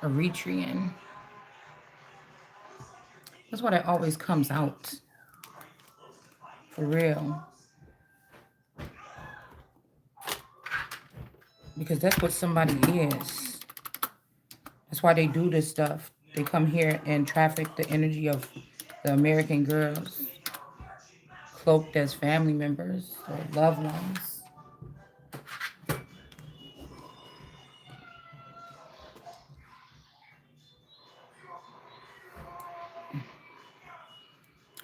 Eritrean. That's why that always comes out. For real. Because that's what somebody is. That's why they do this stuff. They come here and traffic the energy of the American girls, cloaked as family members or loved ones.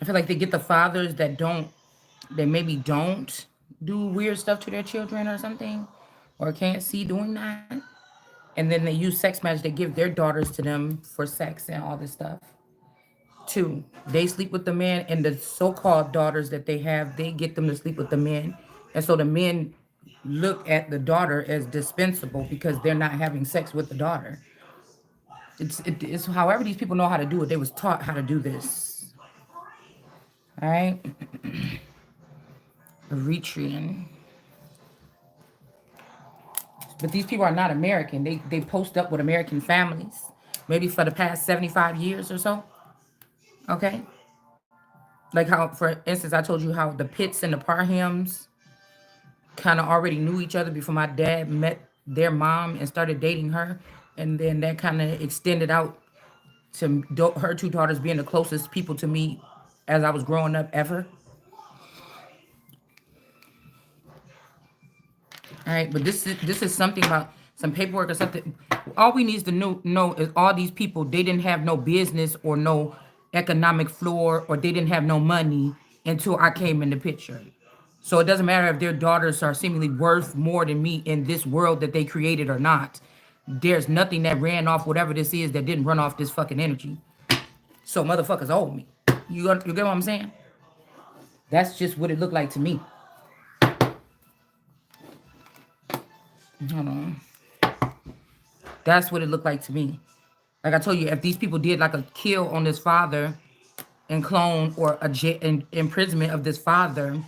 I feel like they get the fathers that don't, they maybe don't do weird stuff to their children or something, or can't see doing that. And then they use sex magic. They give their daughters to them for sex and all this stuff. Two, they sleep with the men, and the so-called daughters that they have, they get them to sleep with the men. And so the men look at the daughter as dispensable because they're not having sex with the daughter. It's however these people know how to do it. They was taught how to do this. All right. Eritrean. But these people are not American. They post up with American families, maybe for the past 75 years or so. Okay. Like how, for instance, I told you how the Pitts and the Parhams kind of already knew each other before my dad met their mom and started dating her. And then that kind of extended out to her two daughters being the closest people to me as I was growing up ever. All right, but this is something about some paperwork or something. All we need to know is all these people, they didn't have no business or no economic floor, or they didn't have no money until I came in the picture. So it doesn't matter if their daughters are seemingly worth more than me in this world that they created or not. There's nothing that ran off whatever this is that didn't run off this fucking energy. So motherfuckers owe me. You get what I'm saying? That's just what it looked like to me. Hold on. That's what it looked like to me. Like I told you, if these people did like a kill on this father and clone, or a imprisonment of this father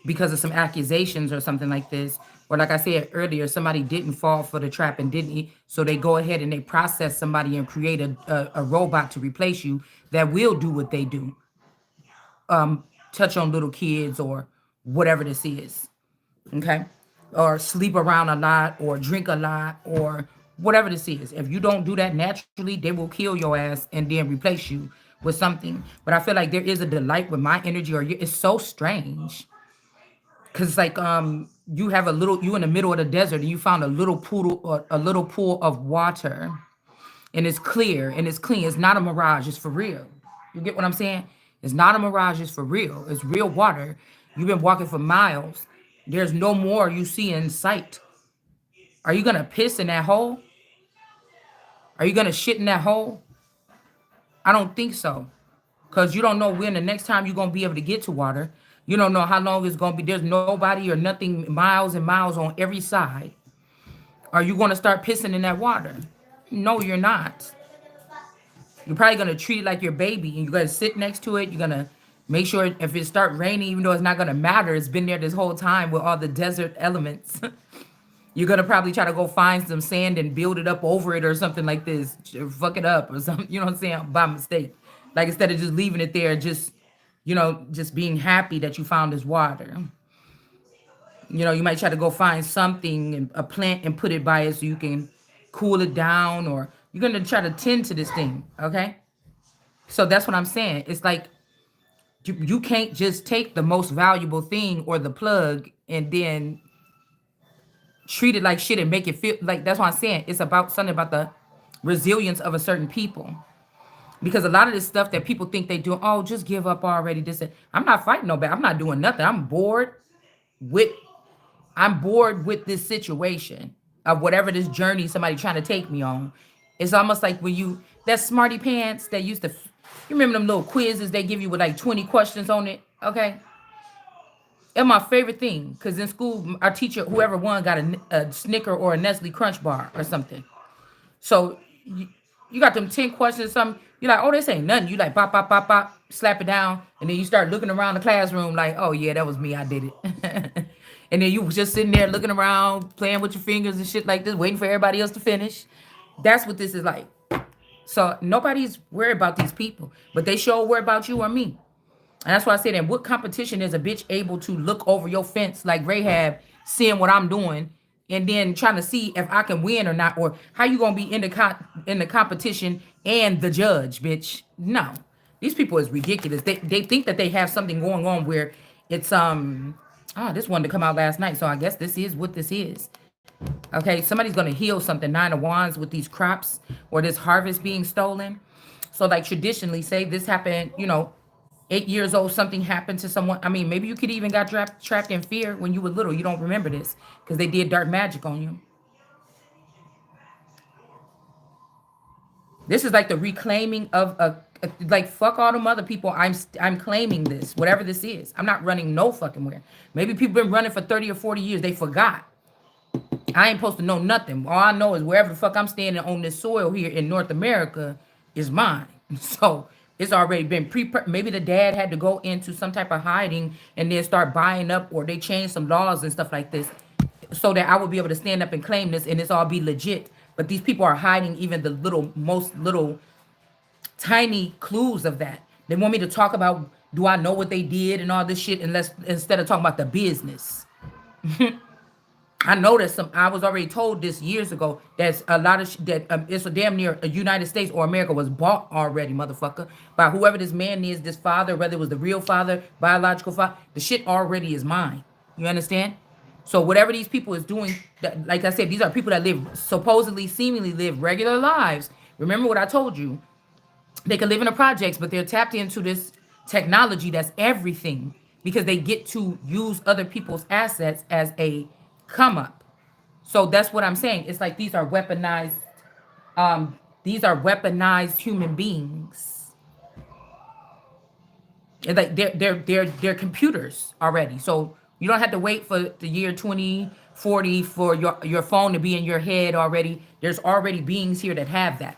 because of some accusations or something like this, or like I said earlier, somebody didn't fall for the trap and didn't eat, so they go ahead and they process somebody and create a robot to replace you that will do what they do, touch on little kids or whatever this is. Okay, or sleep around a lot or drink a lot or whatever this is. If you don't do that naturally, they will kill your ass and then replace you with something. But I feel like there is a delight with my energy, or it's so strange because it's like you have a little, you in the middle of the desert and you found a little pool, or a little pool of water, and it's clear and it's clean. It's not a mirage, it's for real. You get what I'm saying? It's not a mirage, it's for real. It's real water. You've been walking for miles. There's no more you see in sight. Are you gonna piss in that hole? Are you gonna shit in that hole? I don't think so. Cause you don't know when the next time you're gonna be able to get to water. You don't know how long it's gonna be. There's nobody or nothing miles and miles on every side. Are you gonna start pissing in that water? No, you're not. You're probably gonna treat it like your baby, and you're gonna sit next to it. You're gonna make sure if it start raining, even though it's not gonna matter, it's been there this whole time with all the desert elements. You're gonna probably try to go find some sand and build it up over it or something like this, fuck it up or something. You know what I'm saying? By mistake, like instead of just leaving it there, just just being happy that you found this water. You might try to go find something, a plant, and put it by it so you can cool it down, or you're gonna try to tend to this thing. Okay, so that's what I'm saying. It's like you can't just take the most valuable thing or the plug and then treat it like shit and make it feel like, that's what I'm saying. It's about something about the resilience of a certain people. Because a lot of this stuff that people think they do, oh, just give up already. This, I'm not fighting no bad. I'm not doing nothing. With I'm bored with this situation of whatever this journey somebody trying to take me on. It's almost like when that smarty pants that used to, you remember them little quizzes they give you with like 20 questions on it? Okay. And my favorite thing, because in school, our teacher, whoever won, got a Snicker or a Nestle Crunch bar or something. So you got them 10 questions or something. You're like, oh, this ain't nothing. You like, bop, bop, bop, bop, slap it down. And then you start looking around the classroom like, oh, yeah, that was me. I did it. And then you was just sitting there looking around, playing with your fingers and shit like this, waiting for everybody else to finish. That's what this is like. So nobody's worried about these people, but they sure worry about you or me. And that's why I said, in what competition is a bitch able to look over your fence like Rahab, seeing what I'm doing, and then trying to see if I can win or not, or how you gonna be in the in the competition and the judge, bitch? No, these people is ridiculous. They think that they have something going on where it's this one to come out last night, so I guess this is what this is. Okay, somebody's gonna heal something. Nine of Wands with these crops or this harvest being stolen. So like traditionally, say this happened, 8 years old, something happened to someone. I mean, maybe you could even got trapped in fear when you were little. You don't remember this because they did dark magic on you. This is like the reclaiming of like fuck all them other people. I'm claiming this, whatever this is. I'm not running no fucking where. Maybe people been running for 30 or 40 years. They forgot. I ain't supposed to know nothing. All I know is wherever the fuck I'm standing on this soil here in North America is mine. So it's already been maybe the dad had to go into some type of hiding and then start buying up, or they changed some laws and stuff like this so that I would be able to stand up and claim this and it's all be legit. But these people are hiding even the most little tiny clues of that. They want me to talk about, do I know what they did and all this shit, unless instead of talking about the business. I know that I was already told this years ago. That's a lot of that. It's a damn near a United States or America was bought already, motherfucker, by whoever this man is, this father, whether it was the real father, biological father. The shit already is mine. You understand? So whatever these people is doing, like I said, these are people that live supposedly, seemingly live regular lives. Remember what I told you? They can live in the projects, but they're tapped into this technology that's everything because they get to use other people's assets as a come up. So that's what I'm saying. It's like these are weaponized human beings. And like they're computers already. So you don't have to wait for the year 2040 for your phone to be in your head already. There's already beings here that have that.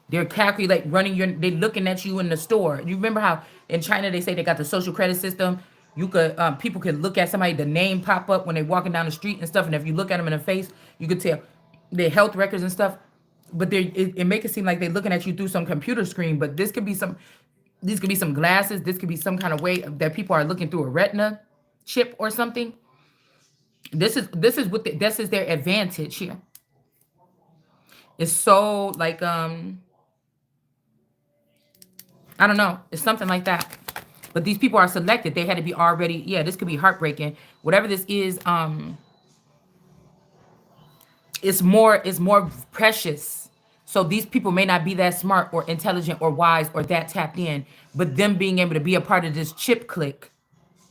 They're they're looking at you in the store. You remember how in China they say they got the social credit system? You could, people can look at somebody, the name pop up when they're walking down the street and stuff. And if you look at them in the face, you could tell their health records and stuff. But it make it seem like they're looking at you through some computer screen. But these could be some glasses. This could be some kind of way that people are looking through a retina chip or something. This is their advantage here. It's so like, I don't know. It's something like that. But these people are selected. They had to be already, yeah, this could be heartbreaking. Whatever this is, it's more precious. So these people may not be that smart or intelligent or wise or that tapped in, but them being able to be a part of this chip clique,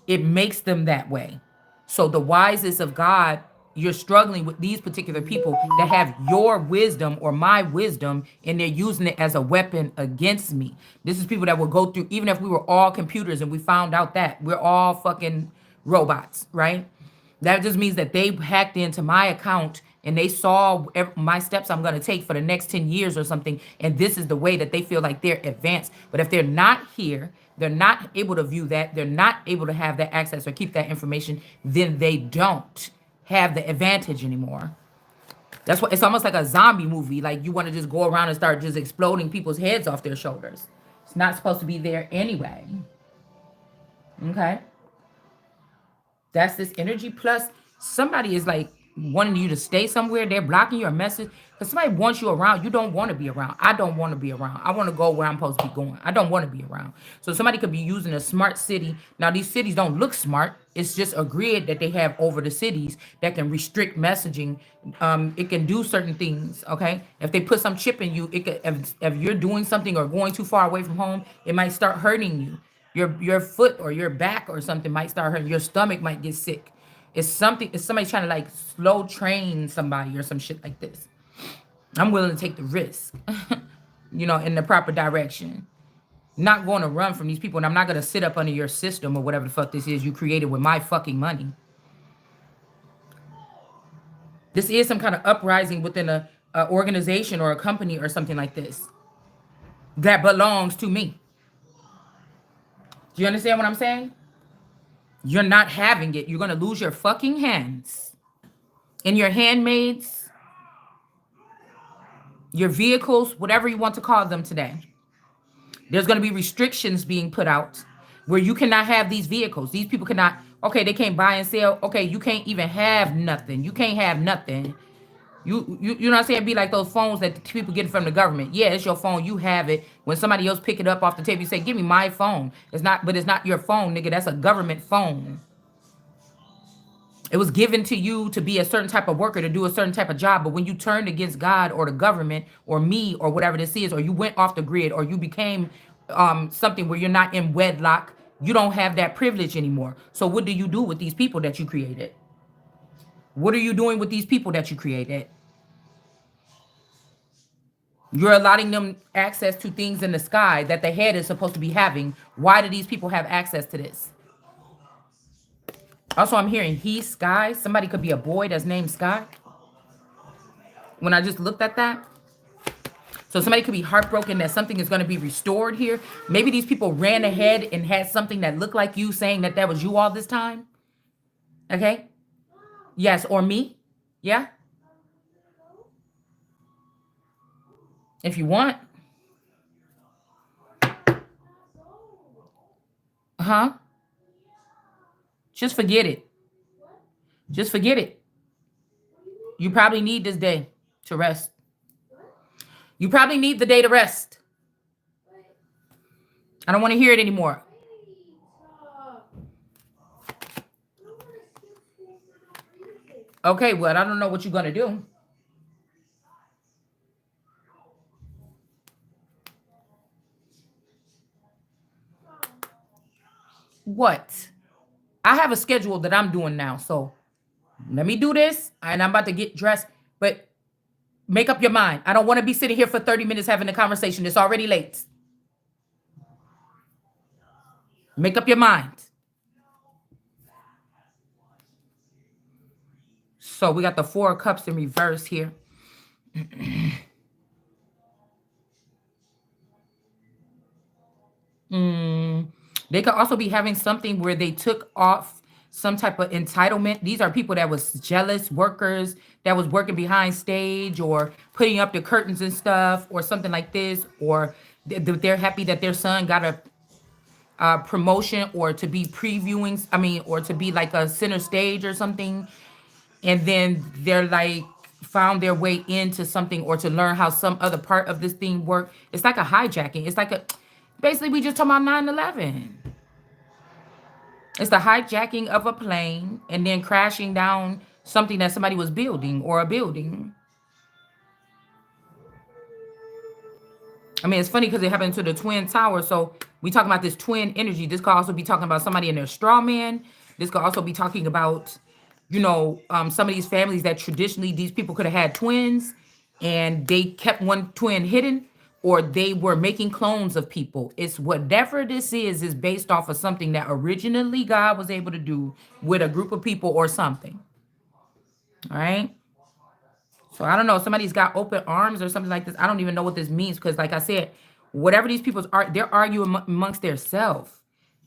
it makes them that way. So the wisest of God, you're struggling with these particular people that have your wisdom or my wisdom, and they're using it as a weapon against me. This is people that will go through, even if we were all computers and we found out that we're all fucking robots, right? That just means that they hacked into my account and they saw my steps I'm going to take for the next 10 years or something. And this is the way that they feel like they're advanced. But if they're not here, they're not able to view that, they're not able to have that access or keep that information, then they don't have the advantage anymore. That's what it's almost like a zombie movie. Like you want to just go around and start just exploding people's heads off their shoulders. It's not supposed to be there anyway. Okay? That's this energy. Plus, somebody is like wanting you to stay somewhere. They're blocking your message because somebody wants you around. You don't want to be around. I don't want to be around. I want to go where I'm supposed to be going. I don't want to be around. So somebody could be using a smart city. Now, these cities don't look smart. It's just a grid that they have over the cities that can restrict messaging. It can do certain things. Okay, if they put some chip in you, it could. If you're doing something or going too far away from home, it might start hurting you. Your foot or your back or something might start hurting. Your stomach might get sick. It's somebody trying to like slow train somebody or some shit like this. I'm willing to take the risk, in the proper direction. Not going to run from these people, and I'm not going to sit up under your system or whatever the fuck this is you created with my fucking money. This is some kind of uprising within a organization or a company or something like this that belongs to me. Do you understand what I'm saying? You're not having it. You're going to lose your fucking hands. And your handmaids, your vehicles, whatever you want to call them today. There's going to be restrictions being put out where you cannot have these vehicles. These people cannot, okay, they can't buy and sell. Okay, you can't even have nothing. You can't have nothing. You know what I'm saying? Be like those phones that people get from the government. Yeah, it's your phone. You have it. When somebody else pick it up off the table, you say, "Give me my phone." It's not, but it's not your phone, nigga. That's a government phone. It was given to you to be a certain type of worker to do a certain type of job. But when you turned against God or the government or me or whatever this is, or you went off the grid or you became something where you're not in wedlock, you don't have that privilege anymore. So what do you do with these people that you created? What are you doing with these people that you created? You're allotting them access to things in the sky that the head is supposed to be having. Why do these people have access to this? Also, I'm hearing he, Sky. Somebody could be a boy that's named Sky. When I just looked at that. So somebody could be heartbroken that something is going to be restored here. Maybe these people ran ahead and had something that looked like you saying that that was you all this time. Okay? Yes, or me. Yeah? If you want. Huh? Just forget it. Just forget it. You probably need this day to rest. You probably need the day to rest. I don't want to hear it anymore. Okay, well, I don't know what you're going to do. What? I have a schedule that I'm doing now. So let me do this. And I'm about to get dressed. But make up your mind. I don't want to be sitting here for 30 minutes having a conversation. It's already late. Make up your mind. So we got the 4 of Cups in reverse here. They could also be having something where they took off some type of entitlement. These are people that was jealous workers that was working behind stage or putting up the curtains and stuff or something like this, or they're happy that their son got a promotion or to be previewing, I mean, or to be like a center stage or something. And then they're like found their way into something or to learn how some other part of this thing work. It's like a hijacking. It's like a, basically we just talking about 9/11. It's the hijacking of a plane and then crashing down something that somebody was building or a building. I mean, it's funny because it happened to the Twin Tower. So we talking about this twin energy. This could also be talking about somebody in their straw man. This could also be talking about, some of these families that traditionally these people could have had twins and they kept one twin hidden, or they were making clones of people. It's whatever this is based off of something that originally God was able to do with a group of people or something. All right. So I don't know. Somebody's got open arms or something like this. I don't even know what this means because, like I said, whatever these people are, they're arguing amongst themselves.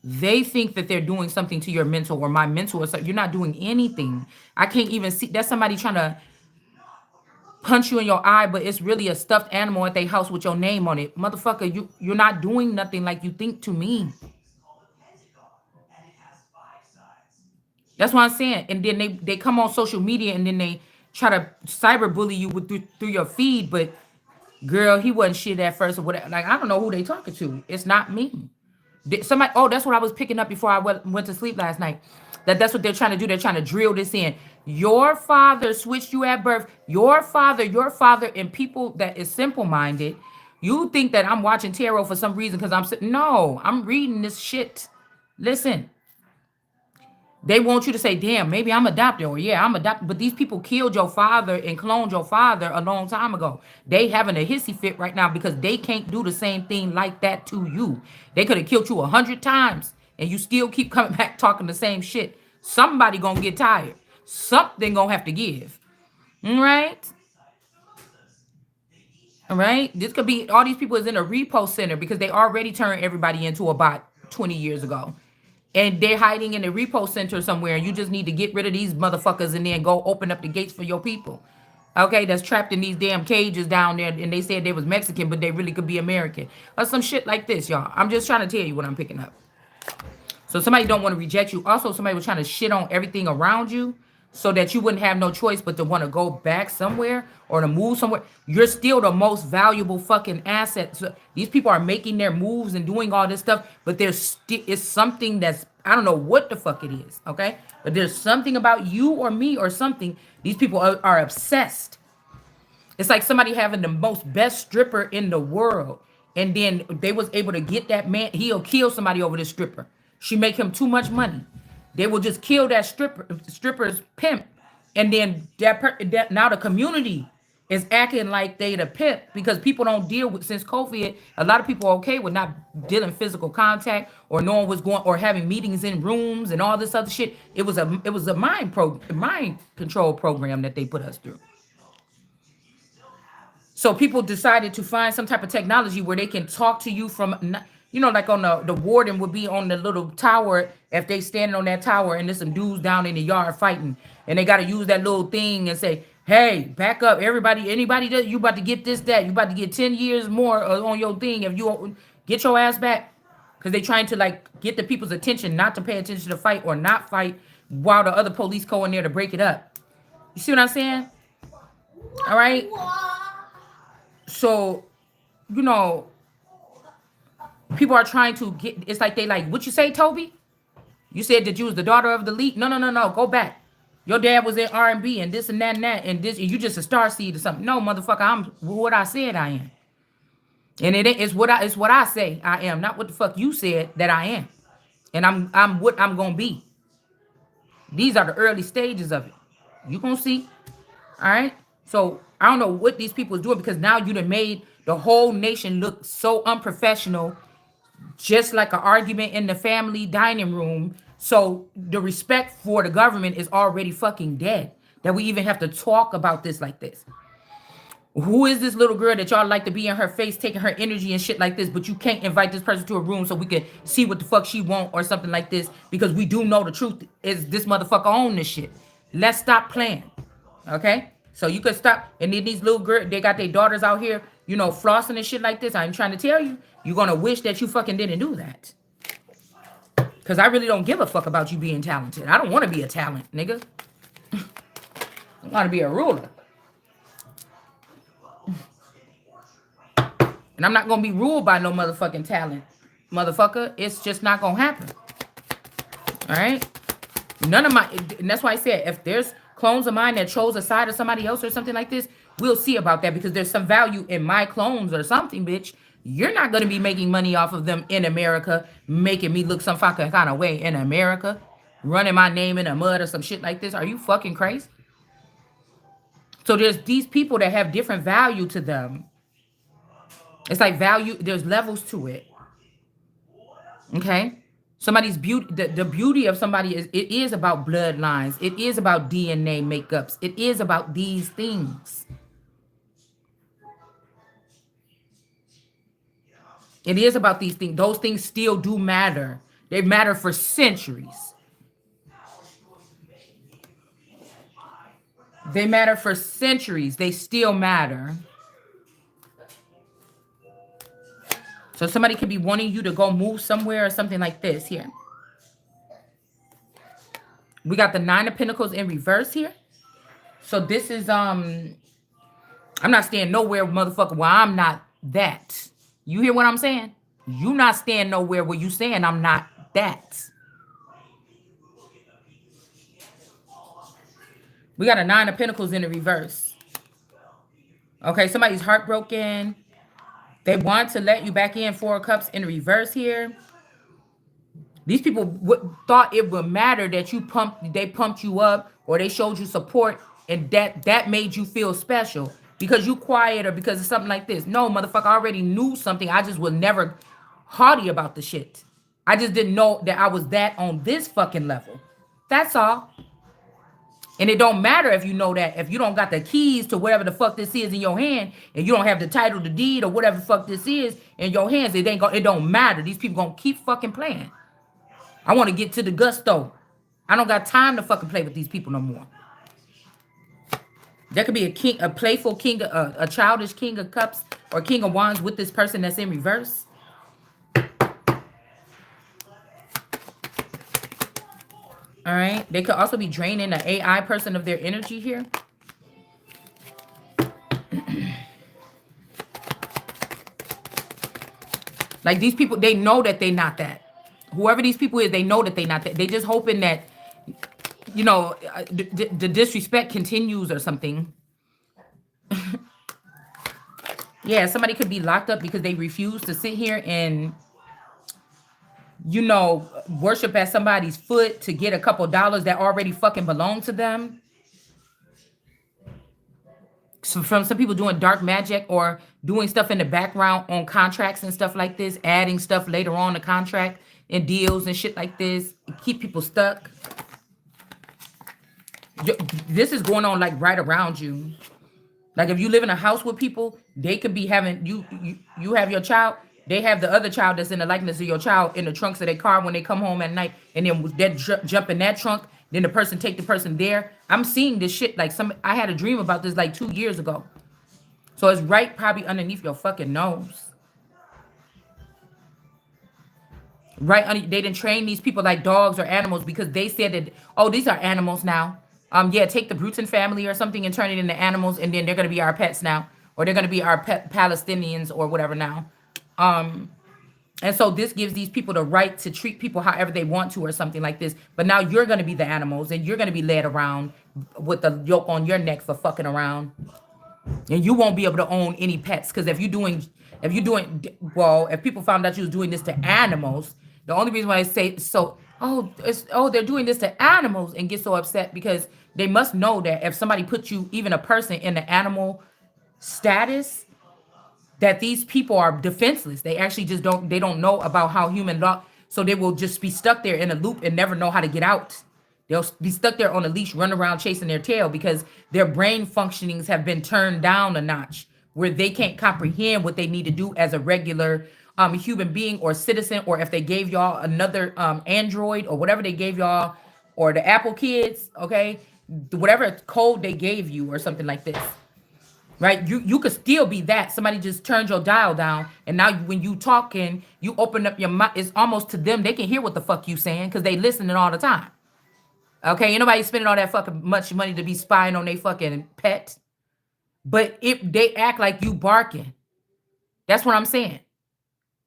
They think that they're doing something to your mental or my mental or something. You're not doing anything. I can't even see. That's somebody trying to punch you in your eye, but it's really a stuffed animal at their house with your name on it. Motherfucker, you're not doing nothing like you think to me. That's what I'm saying. And then they come on social media and then they try to cyberbully you through your feed, but girl, he wasn't shit at first or whatever. Like, I don't know who they talking to. It's not me. Somebody, oh, that's what I was picking up before I went to sleep last night. That's what they're trying to do. They're trying to drill this in. Your father switched you at birth. Your father, and people that is simple-minded. You think that I'm watching tarot for some reason because I'm sitting. No, I'm reading this shit. Listen. They want you to say, damn, maybe I'm adopted, or yeah, I'm adopted. But these people killed your father and cloned your father a long time ago. They having a hissy fit right now because they can't do the same thing like that to you. They could have killed you 100 times and you still keep coming back talking the same shit. Somebody gonna get tired. Something gonna have to give. All right? All right? This could be all these people is in a repo center because they already turned everybody into a bot 20 years ago. And they're hiding in a repo center somewhere. And you just need to get rid of these motherfuckers and then go open up the gates for your people. Okay, that's trapped in these damn cages down there, and they said they was Mexican, but they really could be American. Or some shit like this, y'all. I'm just trying to tell you what I'm picking up. So somebody don't want to reject you. Also, somebody was trying to shit on everything around you so that you wouldn't have no choice but to want to go back somewhere or to move somewhere. You're still the most valuable fucking asset. So these people are making their moves and doing all this stuff, but there's still it's something that's I don't know what the fuck it is, okay? But there's something about you or me or something. These people are obsessed. It's like somebody having the most best stripper in the world, and then they was able to get that man. He'll kill somebody over this stripper. She make him too much money. They will just kill that stripper's pimp, and then that now the community is acting like they the pimp because people don't deal with since COVID. A lot of people are okay with not dealing physical contact or knowing what's going or having meetings in rooms and all this other shit. It was a mind control program that they put us through. So people decided to find some type of technology where they can talk to you from, like on the warden would be on the little tower if they standing on that tower and there's some dudes down in the yard fighting and they got to use that little thing and say, hey, back up, everybody, anybody that you about to get this, that, you about to get 10 years more on your thing if you don't get your ass back. Because they trying to like get the people's attention not to pay attention to fight or not fight while the other police go in there to break it up. You see what I'm saying? All right. So, you know, people are trying to get, it's like they like, what you say, Toby? You said that you was the daughter of the lead. No, no, no, no, go back. Your dad was in R&B and this and that and that and this, and you just a star seed or something. No, motherfucker, I'm what I said I am. And it's what I say I am, not what the fuck you said that I am. And I'm what I'm gonna be. These are the early stages of it. You gonna see. All right. So I don't know what these people is doing because now you done made the whole nation look so unprofessional, just like an argument in the family dining room. So the respect for the government is already fucking dead. That we even have to talk about this like this. Who is this little girl that y'all like to be in her face, taking her energy and shit like this, but you can't invite this person to a room so we can see what the fuck she want or something like this because we do know the truth is this motherfucker own this shit. Let's stop playing. Okay? So you could stop. And then these little girls, they got their daughters out here, flossing and shit like this. I'm trying to tell you, you're going to wish that you fucking didn't do that. Because I really don't give a fuck about you being talented. I don't want to be a talent, nigga. I want to be a ruler. And I'm not going to be ruled by no motherfucking talent. Motherfucker, it's just not going to happen. All right? None of my, and that's why I said, if there's clones of mine that chose a side of somebody else or something like this, we'll see about that because there's some value in my clones or something, bitch. You're not going to be making money off of them in America, making me look some fucking kind of way in America, running my name in the mud or some shit like this. Are you fucking crazy? So there's these people that have different value to them. It's like value, there's levels to it. Okay? Somebody's beauty, the beauty of somebody it is about bloodlines. It is about DNA makeups. It is about these things. It is about these things. Those things still do matter. They matter for centuries. They matter for centuries. They still matter. So somebody could be wanting you to go move somewhere or something like this here. We got the 9 of Pentacles in reverse here. So this is, I'm not staying nowhere, motherfucker, where I'm not that. You hear what I'm saying? You not staying nowhere where you saying I'm not that. We got a 9 of Pentacles in the reverse. Okay, somebody's heartbroken. They want to let you back in. 4 of Cups in reverse here. These people thought it would matter that they pumped you up or they showed you support and that made you feel special because you quiet or because of something like this. No, motherfucker, I already knew something. I just was never haughty about the shit. I just didn't know that I was that on this fucking level. That's all. And it don't matter if you know that. If you don't got the keys to whatever the fuck this is in your hand, and you don't have the title, the deed, or whatever the fuck this is in your hands, it don't matter. These people gonna keep fucking playing. I want to get to the gusto. I don't got time to fucking play with these people no more. There could be a king, a playful king, a childish king of cups or king of wands with this person that's in reverse. All right. They could also be draining the AI person of their energy here. Like these people, they know that they're not that. Whoever these people is, they know that they're not that. They just hoping that, you know, the disrespect continues or something. Yeah, somebody could be locked up because they refuse to sit here and, you know, worship at somebody's foot to get a couple dollars that already fucking belong to them. So from some people doing dark magic or doing stuff in the background on contracts and stuff like this, adding stuff later on the contract and deals and shit like this, keep people stuck. This is going on like right around you. Like if you live in a house with people, they could be having you have your child, they have the other child that's in the likeness of your child in the trunks of their car when they come home at night, and then that jump in that trunk, then the person take the person there. I'm seeing this shit like I had a dream about this like 2 years ago. So it's right probably underneath your fucking nose. Right under, they didn't train these people like dogs or animals because they said that, oh, these are animals now. Yeah, take the Bruton family or something and turn it into animals, and then they're gonna be our pets now, or they're gonna be our pet Palestinians or whatever now. And so this gives these people the right to treat people however they want to or something like this. But now you're gonna be the animals and you're gonna be led around with the yoke on your neck for fucking around. And you won't be able to own any pets because if people found out you was doing this to animals, the only reason why I say so, they're doing this to animals and get so upset because they must know that if somebody puts you, even a person, in the animal status, that these people are defenseless. They actually just don't know about how human law, so they will just be stuck there in a loop and never know how to get out. They'll be stuck there on a leash, run around chasing their tail because their brain functionings have been turned down a notch where they can't comprehend what they need to do as a regular human being or citizen, or if they gave y'all another Android or whatever they gave y'all, or the Apple kids, okay? Whatever code they gave you or something like this. Right, you could still be that. Somebody just turned your dial down, and now when you talking, you open up your mouth. It's almost to them. They can hear what the fuck you saying because they listening all the time. Okay, ain't nobody spending all that fucking much money to be spying on their fucking pet. But if they act like you barking, that's what I'm saying.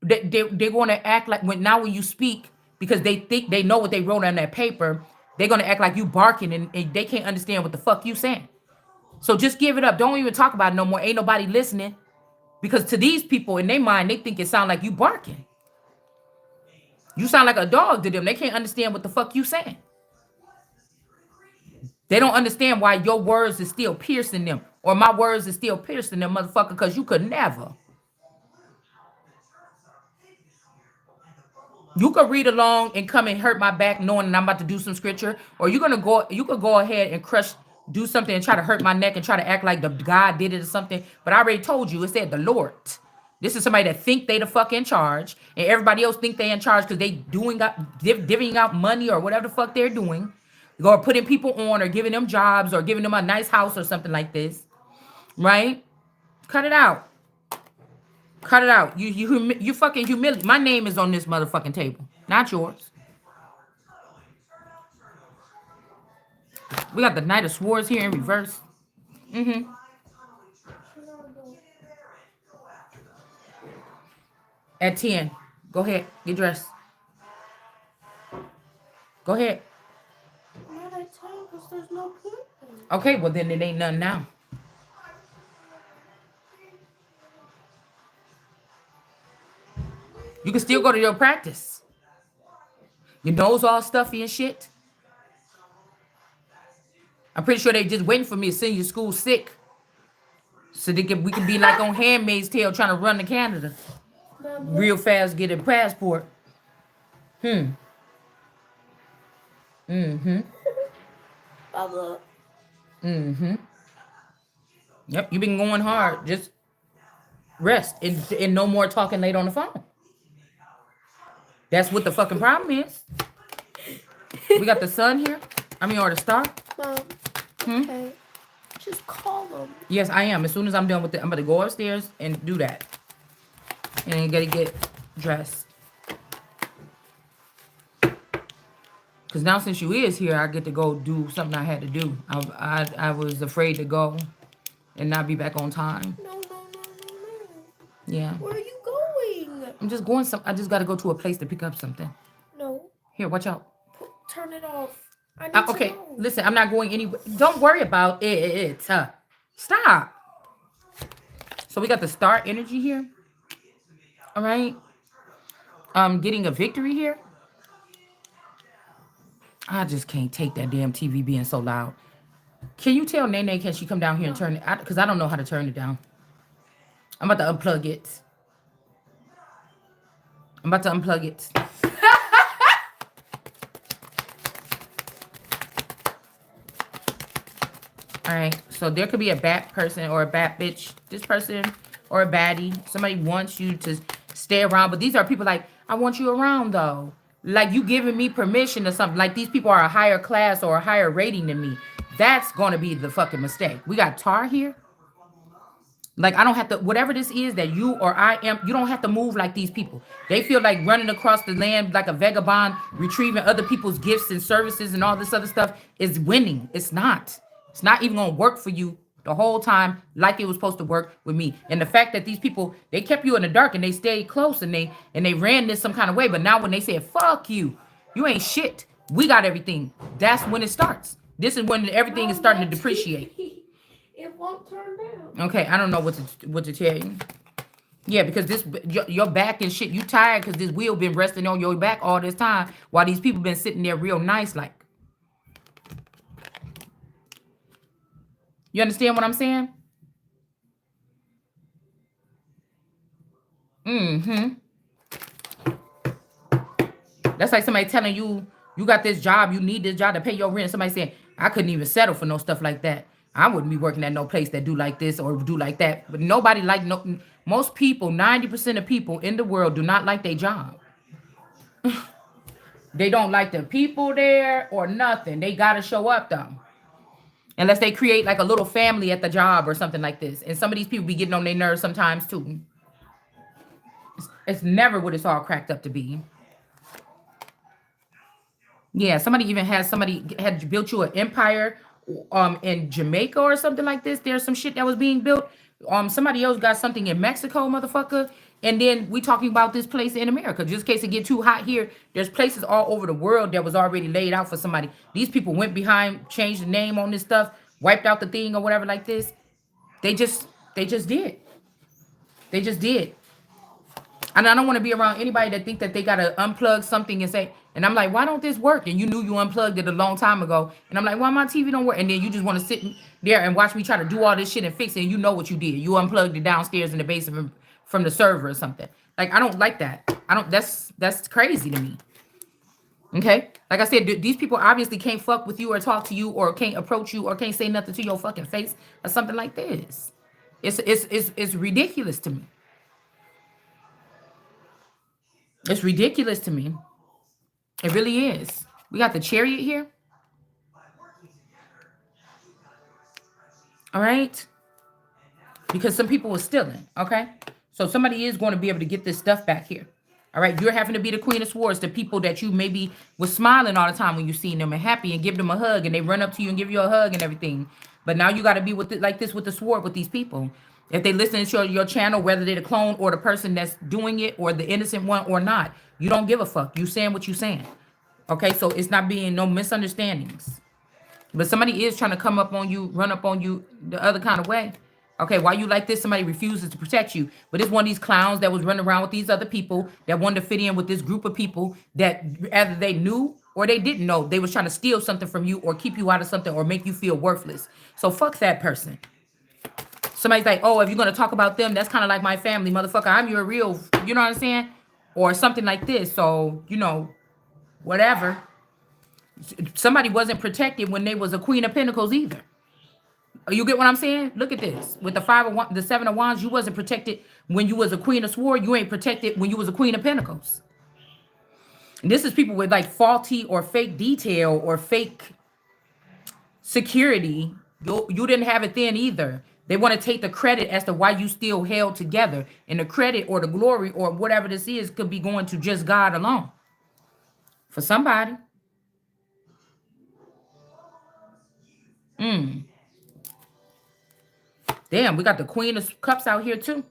They're going to act like when you speak, because they think they know what they wrote on that paper, they're going to act like you barking, and they can't understand what the fuck you saying. So just give it up. Don't even talk about it no more. Ain't nobody listening. Because to these people, in their mind, they think it sound like you barking. You sound like a dog to them. They can't understand what the fuck you saying. They don't understand why your words is still piercing them, or my words is still piercing them, motherfucker, because you could never. You could read along and come and hurt my back knowing that I'm about to do some scripture, or you could go ahead and do something and try to hurt my neck and try to act like the God did it or something. But I already told you, it said the Lord. This is somebody that think they the fuck in charge, and everybody else think they in charge because they divvying out money or whatever the fuck they're doing, or putting people on, or giving them jobs, or giving them a nice house or something like this, right? Cut it out. Cut it out. You fucking humiliate. My name is on this motherfucking table, not yours. We got the Knight of Swords here in reverse. Mm-hmm. At 10. Go ahead. Get dressed. Go ahead. Not at 10 because there's no point. Okay, well then it ain't none now. You can still go to your practice. Your nose all stuffy and shit. I'm pretty sure they just waiting for me to send you to school sick, so we can be like on Handmaid's Tale trying to run to Canada real fast, get a passport. Mm-hmm. Bubba. Mm-hmm. Yep, you've been going hard. Just rest and no more talking late on the phone. That's what the fucking problem is. We got the sun here. I mean, or the star. Mom. Hmm? Okay. Just just call them. Yes, I am. As soon as I'm done with it, I'm going to go upstairs and do that. And then gotta get dressed. Because now since you is here, I get to go do something I had to do. I was afraid to go and not be back on time. No. Yeah. Where are you going? I'm just going I just gotta go to a place to pick up something. No. Here, watch out. Turn it off. I need Okay, to know. listen, I'm not going anywhere. Don't worry about it. Stop. So we got the star energy here. All right. Getting a victory here. I just can't take that damn TV being so loud. Can you tell Nene, can she come down here and turn it? Because I don't know how to turn it down. I'm about to unplug it. All right. So there could be a bad person or a bad bitch. This person or a baddie. Somebody wants you to stay around. But these are people like, I want you around though. Like you giving me permission or something. Like these people are a higher class or a higher rating than me. That's going to be the fucking mistake. We got Tar here. Like, I don't have to, whatever this is that you or I am, you don't have to move like these people. They feel like running across the land like a vagabond, retrieving other people's gifts and services and all this other stuff is winning. It's not. It's not even going to work for you the whole time like it was supposed to work with me. And the fact that these people, they kept you in the dark and they stayed close and they ran this some kind of way. But now when they said, fuck you, you ain't shit. We got everything. That's when it starts. This is when everything is starting to depreciate. It won't turn down. Okay, I don't know what to tell you. Yeah, because this your back and shit, you tired because this wheel been resting on your back all this time while these people been sitting there real nice like. You understand what I'm saying? Mm-hmm. That's like somebody telling you, you got this job, you need this job to pay your rent. Somebody saying, I couldn't even settle for no stuff like that. I wouldn't be working at no place that do like this or do like that. But nobody like, no, most people, 90% of people in the world do not like their job. They don't like the people there or nothing. They got to show up though. Unless they create like a little family at the job or something like this. And some of these people be getting on their nerves sometimes too. It's never what it's all cracked up to be. Yeah, somebody had built you an empire in Jamaica or something like this. There's some shit that was being built. Somebody else got something in Mexico, motherfucker. And then we talking about this place in America. Just in case it get too hot here, there's places all over the world that was already laid out for somebody. These people went behind, changed the name on this stuff, wiped out the thing or whatever like this. They just did. They just did. And I don't want to be around anybody that think that they got to unplug something and say, and I'm like, why don't this work? And you knew you unplugged it a long time ago. And I'm like, why my TV don't work? And then you just want to sit there and watch me try to do all this shit and fix it. And you know what you did. You unplugged it downstairs in the basement from the server or something. Like, I don't like that. That's crazy to me. Okay? Like I said, these people obviously can't fuck with you or talk to you or can't approach you or can't say nothing to your fucking face or something like this. It's ridiculous to me. It's ridiculous to me. It really is. We got the Chariot here. All right. Because some people were stealing. Okay. So somebody is going to be able to get this stuff back here. All right. You're having to be the Queen of Swords. The people that you maybe was smiling all the time when you seen them and happy and give them a hug and they run up to you and give you a hug and everything. But now you got to be with it like this with the sword with these people. If they listen to your channel, whether they're the clone or the person that's doing it or the innocent one or not, you don't give a fuck. You saying what you saying. Okay, so it's not being no misunderstandings. But somebody is trying to come up on you, run up on you the other kind of way. Okay, why you like this? Somebody refuses to protect you. But it's one of these clowns that was running around with these other people that wanted to fit in with this group of people that either they knew or they didn't know. They was trying to steal something from you or keep you out of something or make you feel worthless. So fuck that person. Somebody's like, oh, if you're going to talk about them, that's kind of like my family, motherfucker. I'm your real, you know what I'm saying? Or something like this. So, you know, whatever. Somebody wasn't protected when they was a Queen of Pentacles either. You get what I'm saying? Look at this. With the Seven of Wands, you wasn't protected when you was a Queen of Swords. You ain't protected when you was a Queen of Pentacles. And this is people with like faulty or fake detail or fake security You didn't have it then either. They want to take the credit as to why you still held together. And the credit or the glory or whatever this is could be going to just God alone. For somebody. Damn, we got the Queen of Cups out here too.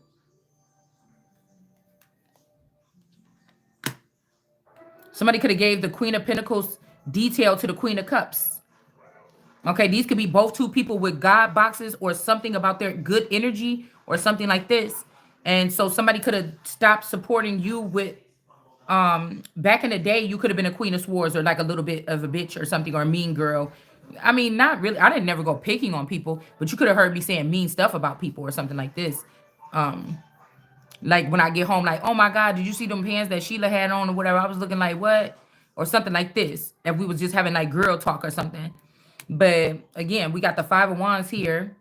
Somebody could have gave the Queen of Pentacles detail to the Queen of Cups. Okay, these could be both two people with God boxes or something about their good energy or something like this. And so somebody could have stopped supporting you with back in the day, you could have been a Queen of Swords or like a little bit of a bitch or something or a mean girl. I mean, not really. I didn't never go picking on people, but you could have heard me saying mean stuff about people or something like this. Like when I get home, like, oh my God, did you see them pants that Sheila had on or whatever? I was looking like, what? Or something like this. If we was just having like girl talk or something. But again, we got the Five of Wands here.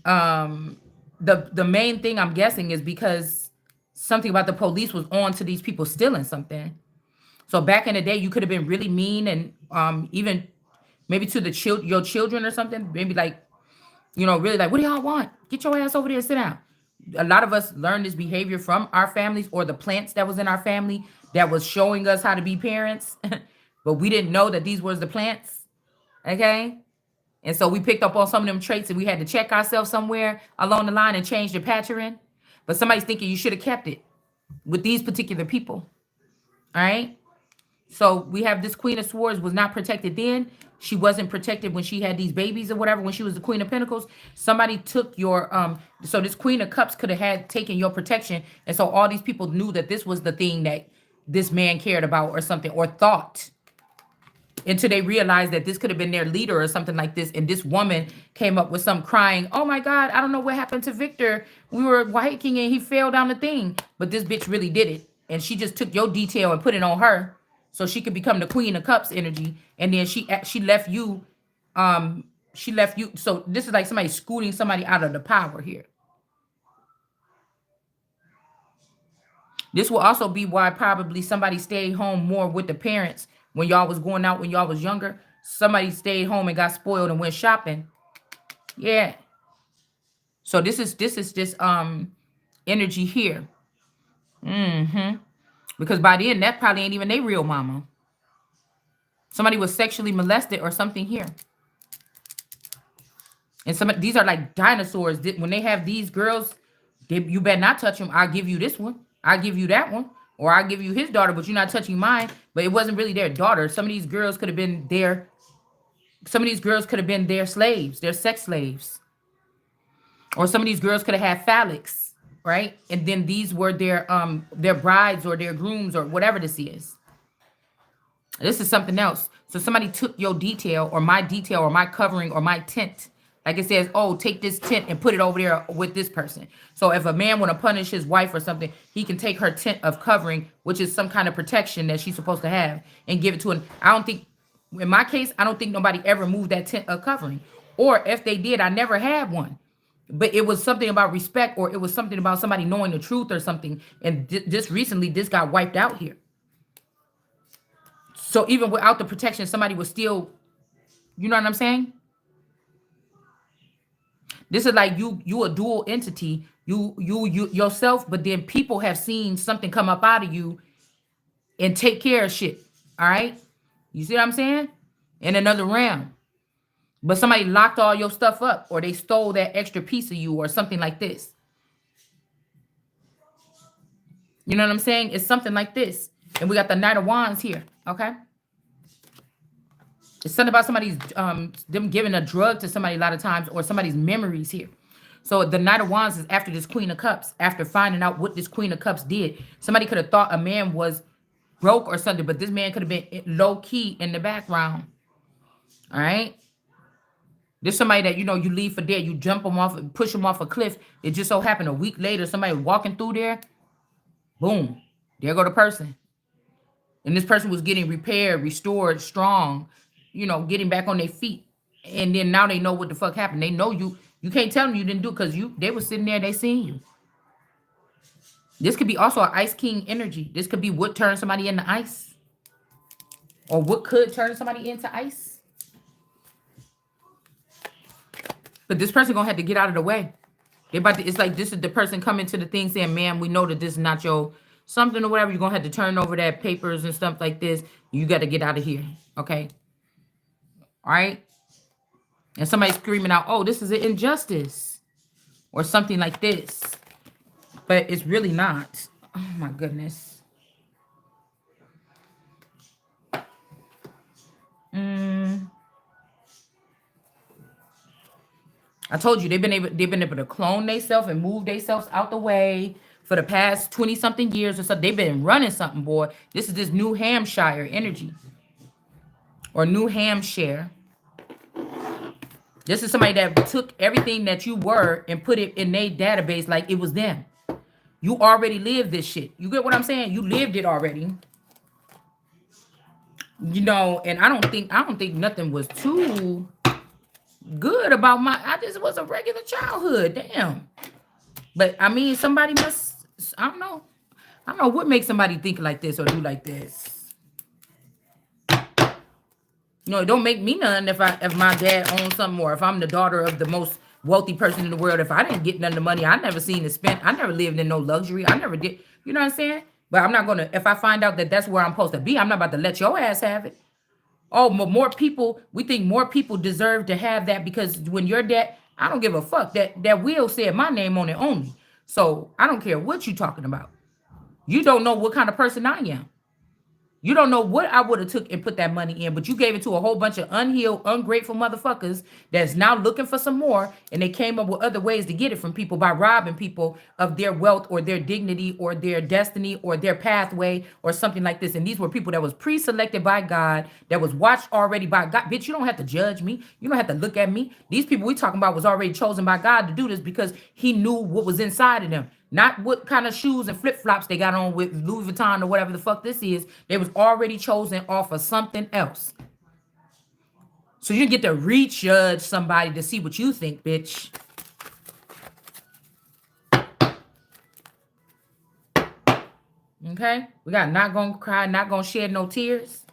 The main thing I'm guessing is because something about the police was on to these people stealing something. So back in the day, you could have been really mean and even maybe to the your children or something. Maybe like, really like, what do y'all want? Get your ass over there, sit down. A lot of us learned this behavior from our families or the plants that was in our family that was showing us how to be parents. But we didn't know that these was the plants. Okay. And so we picked up on some of them traits and we had to check ourselves somewhere along the line and change the pattern. But somebody's thinking you should have kept it with these particular people. All right. So we have this Queen of Swords was not protected then. She wasn't protected when she had these babies or whatever, when she was the Queen of Pentacles. Somebody took your, so this Queen of Cups could have had taken your protection. And so all these people knew that this was the thing that this man cared about or something or thought. Until they realized that this could have been their leader or something like this. And this woman came up with some crying, oh my God, I don't know what happened to Victor. We were hiking and he fell down the thing. But this bitch really did it. And she just took your detail and put it on her. So she could become the Queen of Cups energy. And then she left you. She left you. So this is like somebody scooting somebody out of the power here. This will also be why probably somebody stayed home more with the parents when y'all was going out when y'all was younger. Somebody stayed home and got spoiled and went shopping. Yeah. So this is this energy here. Because by then that probably ain't even their real mama. Somebody was sexually molested or something here. And these are like dinosaurs. When they have these girls, you better not touch them. I'll give you this one. I'll give you that one. Or I'll give you his daughter, but you're not touching mine. But it wasn't really their daughter. Some of these girls could have been their slaves, their sex slaves. Or some of these girls could have had phallics, right? And then these were their brides or their grooms or whatever this is. This is something else. So somebody took your detail or my covering or my tent. Like it says, oh, take this tent and put it over there with this person. So if a man want to punish his wife or something, he can take her tent of covering, which is some kind of protection that she's supposed to have, and give it to him. In my case, I don't think nobody ever moved that tent of covering. Or if they did, I never had one. But it was something about respect, or it was something about somebody knowing the truth or something. And just recently, this got wiped out here. So even without the protection, somebody was still, you know what I'm saying? This is like you a dual entity, you yourself, but then people have seen something come up out of you and take care of shit. All right. You see what I'm saying? In another realm. But somebody locked all your stuff up or they stole that extra piece of you or something like this. You know what I'm saying? It's something like this. And we got the Knight of Wands here. Okay. It's something about somebody's them giving a drug to somebody a lot of times or somebody's memories here. So the Knight of Wands is after this Queen of Cups, after finding out what this Queen of Cups did. Somebody could have thought a man was broke or something, but this man could have been low key in the background. All right. There's somebody that, you leave for dead. You jump them off and push them off a cliff. It just so happened a week later, somebody walking through there. Boom. There go the person. And this person was getting repaired, restored, strong, getting back on their feet. And then now they know what the fuck happened. They know you can't tell them you didn't do it because they were sitting there, they seen you. This could be also an Ice King energy. This could be what turned somebody into ice. Or what could turn somebody into ice. But this person gonna have to get out of the way. They about to, it's like this is the person coming to the thing saying, "Ma'am, we know that this is not your something or whatever. You're gonna have to turn over that papers and stuff like this. You got to get out of here, okay? All right." And somebody screaming out, "Oh, this is an injustice," or something like this, but it's really not. Oh my goodness. Mm, I told you they've been able to clone themselves and move themselves out the way for the past 20 something years or so. They've been running something, boy. This is this New Hampshire energy or New Hampshire. This is somebody that took everything that you were and put it in their database like it was them. You already lived this shit. You get what I'm saying? You lived it already. You know, and I don't think nothing was too good about my I just was a regular childhood. Damn. But I mean somebody must I don't know. I don't know what makes somebody think like this or do like this. You know, it don't make me none if my dad owns something or if I'm the daughter of the most wealthy person in the world. If I didn't get none of the money, I never seen it spent. I never lived in no luxury. I never did. You know what I'm saying? But I'm not gonna. If I find out that that's where I'm supposed to be, I'm not about to let your ass have it. Oh, more people. We think more people deserve to have that because when your dad, I don't give a fuck that will said my name on it only. So I don't care what you talking about. You don't know what kind of person I am. You don't know what I would have took and put that money in, but you gave it to a whole bunch of unhealed, ungrateful motherfuckers that's now looking for some more, and they came up with other ways to get it from people by robbing people of their wealth or their dignity or their destiny or their pathway or something like this. And these were people that was pre-selected by God, that was watched already by God. Bitch, you don't have to judge me. You don't have to look at me. These people we talking about was already chosen by God to do this because he knew what was inside of them. Not what kind of shoes and flip-flops they got on with Louis Vuitton or whatever the fuck this is. They was already chosen off of something else. So you get to rejudge somebody to see what you think, bitch. Okay? We got not gonna cry, not gonna shed no tears.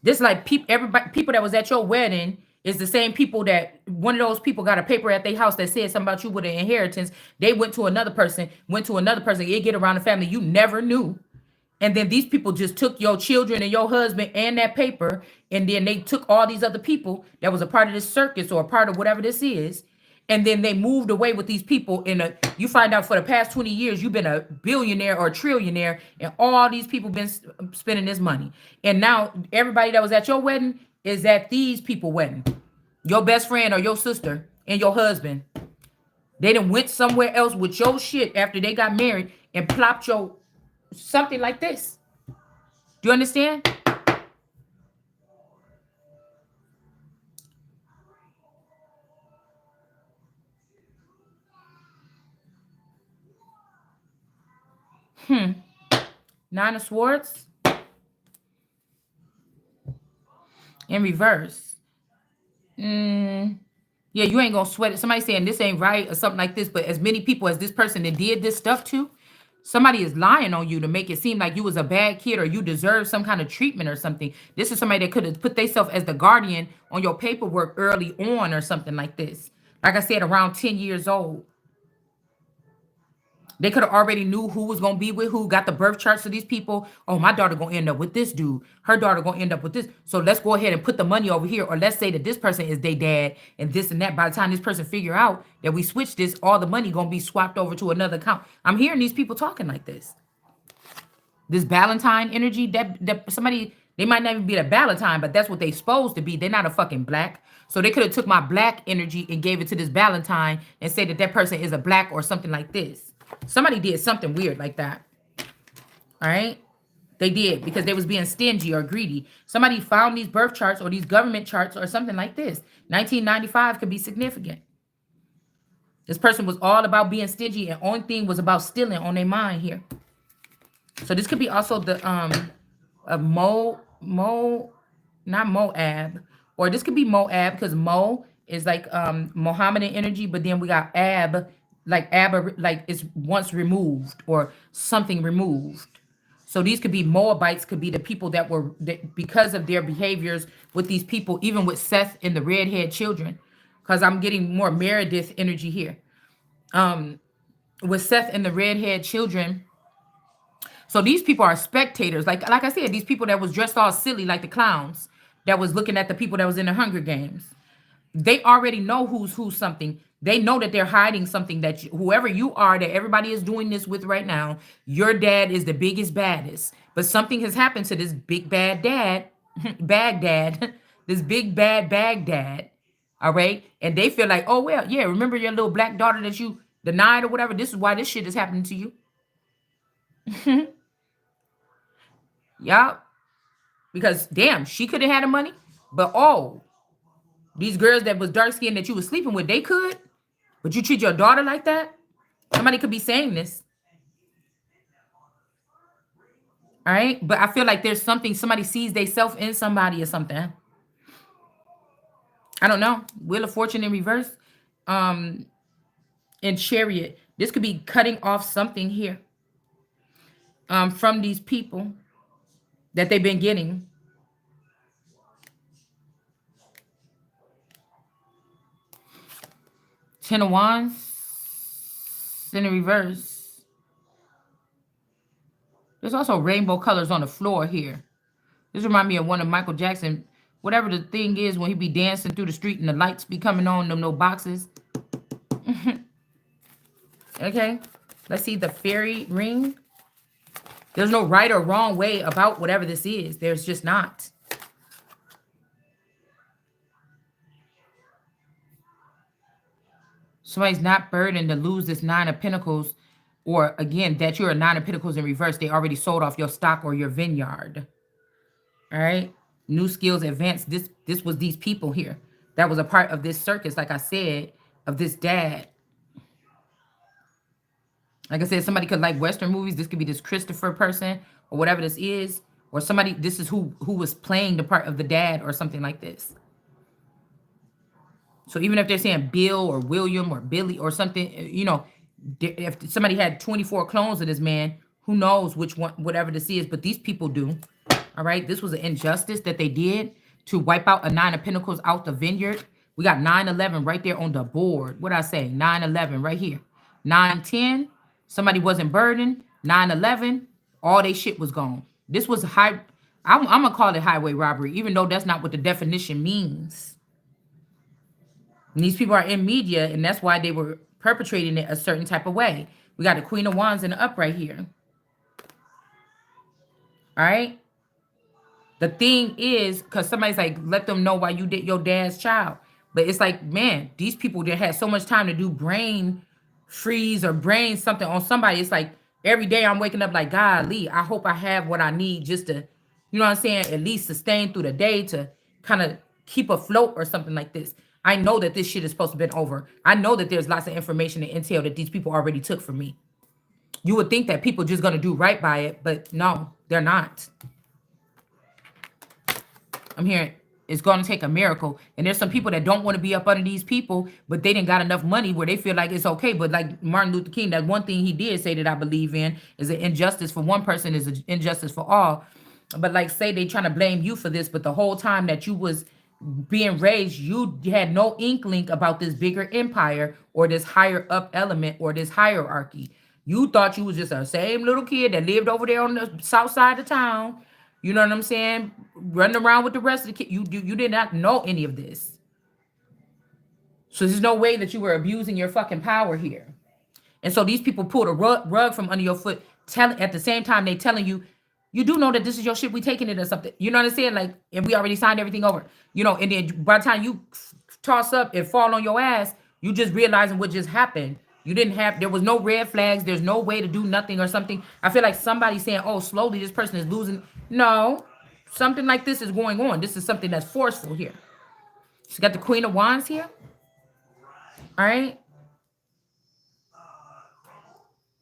This like people that was at your wedding is the same people that one of those people got a paper at their house that said something about you with an inheritance. They went to another person, it get around the family you never knew. And then these people just took your children and your husband and that paper, and then they took all these other people that was a part of this circus or a part of whatever this is, and then they moved away with these people. You find out for the past 20 years you've been a billionaire or a trillionaire, and all these people been spending this money. And now everybody that was at your wedding is at these people wedding. Your best friend or your sister and your husband. They done went somewhere else with your shit after they got married and plopped your something like this. Do you understand? Nine of Swords in reverse. Yeah, you ain't gonna sweat it. Somebody saying this ain't right or something like this, but as many people as this person that did this stuff to, somebody is lying on you to make it seem like you was a bad kid or you deserve some kind of treatment or something. This is somebody that could have put themselves as the guardian on your paperwork early on or something like this. Like I said, around 10 years old. They could have already knew who was gonna be with who, got the birth charts of these people. Oh, my daughter gonna end up with this dude. Her daughter gonna end up with this. So let's go ahead and put the money over here. Or let's say that this person is their dad and this and that. By the time this person figure out that we switch this, all the money gonna be swapped over to another account. I'm hearing these people talking like this. This Valentine energy, that somebody, they might not even be a Valentine, but that's what they supposed to be. They're not a fucking black. So they could have took my black energy and gave it to this Valentine and say that that person is a black or something like this. Somebody did something weird like that. All right. They did because they was being stingy or greedy. Somebody found these birth charts or these government charts or something like this. 1995 could be significant. This person was all about being stingy and only thing was about stealing on their mind here. So this could be also the not Moab, or this could be Moab because Mo is like Mohammedan energy, but then we got Ab, like it's once removed or something removed. So these could be Moabites, could be the people that were, that because of their behaviors with these people, even with Seth and the redhead children, because I'm getting more Meredith energy here. With Seth and the redhead children, so these people are spectators. Like I said, these people that was dressed all silly like the clowns that was looking at the people that was in the Hunger Games. They already know who's something. They know that they're hiding something that whoever you are that everybody is doing this with right now, your dad is the biggest, baddest. But something has happened to this big bad dad, Baghdad, this big bad Baghdad. All right. And they feel like, oh, well, yeah, remember your little black daughter that you denied or whatever? This is why this shit is happening to you. Yup. Because damn, she could have had the money. But oh, these girls that was dark skinned that you was sleeping with, they could. But you treat your daughter like that? Somebody could be saying this. All right. But I feel like there's something, somebody sees they self in somebody or something. I don't know. Wheel of Fortune in reverse. And Chariot. This could be cutting off something here. From these people that they've been getting. Ten of Wands in the reverse. There's also rainbow colors on the floor here. This reminds me of one of Michael Jackson, whatever the thing is when he be dancing through the street and the lights be coming on them no boxes. Okay, let's see the fairy ring. There's no right or wrong way about whatever this is. There's just not. Somebody's not burdened to lose this Nine of Pentacles, or again, that you're a Nine of Pentacles in reverse. They already sold off your stock or your vineyard. All right. New skills advanced. This was these people here. That was a part of this circus, like I said, of this dad. Like I said, somebody could like Western movies. This could be this Christopher person or whatever this is. Or somebody, this is who was playing the part of the dad or something like this. So even if they're saying Bill or William or Billy or something, you know, if somebody had 24 clones of this man, who knows which one, whatever this is, but these people do. All right. This was an injustice that they did to wipe out a Nine of Pentacles out the vineyard. We got 9-11 right there on the board. What I say? 9-11 right here. 9-10. Somebody wasn't burdened. 9-11. All they shit was gone. This was high. I'm going to call it highway robbery, even though that's not what the definition means. And these people are in media, and that's why they were perpetrating it a certain type of way. We got the Queen of Wands in the upright here. All right. The thing is, because somebody's like, let them know why you did your dad's child. But it's like, man, these people that had so much time to do brain freeze or brain something on somebody. It's like every day I'm waking up like, golly, I hope I have what I need just to, you know what I'm saying, at least sustain through the day to kind of keep afloat or something like this. I know that this shit is supposed to have been over. I know that there's lots of information and intel that these people already took from me. You would think that people just going to do right by it, but no, they're not. I'm hearing it's going to take a miracle. And there's some people that don't want to be up under these people, but they didn't got enough money where they feel like it's okay. But like Martin Luther King, that one thing he did say that I believe in is that injustice for one person is an injustice for all. But like say they trying to blame you for this, but the whole time that you was being raised, you had no inkling about this bigger empire or this higher up element or this hierarchy. You thought you was just a same little kid that lived over there on the south side of town. You know what I'm saying? Running around with the rest of the kids. You did not know any of this. So there's no way that you were abusing your fucking power here. And so these people pulled a rug from under your foot, at the same time they telling you, you do know that this is your shit, we taking it or something. You know what I'm saying? Like, and we already signed everything over. You know, and then by the time you toss up and fall on your ass, you just realizing what just happened. You didn't have, there was no red flags. There's no way to do nothing or something. I feel like somebody's saying, oh, slowly this person is losing. No, something like this is going on. This is something that's forceful here. She got the Queen of Wands here. All right.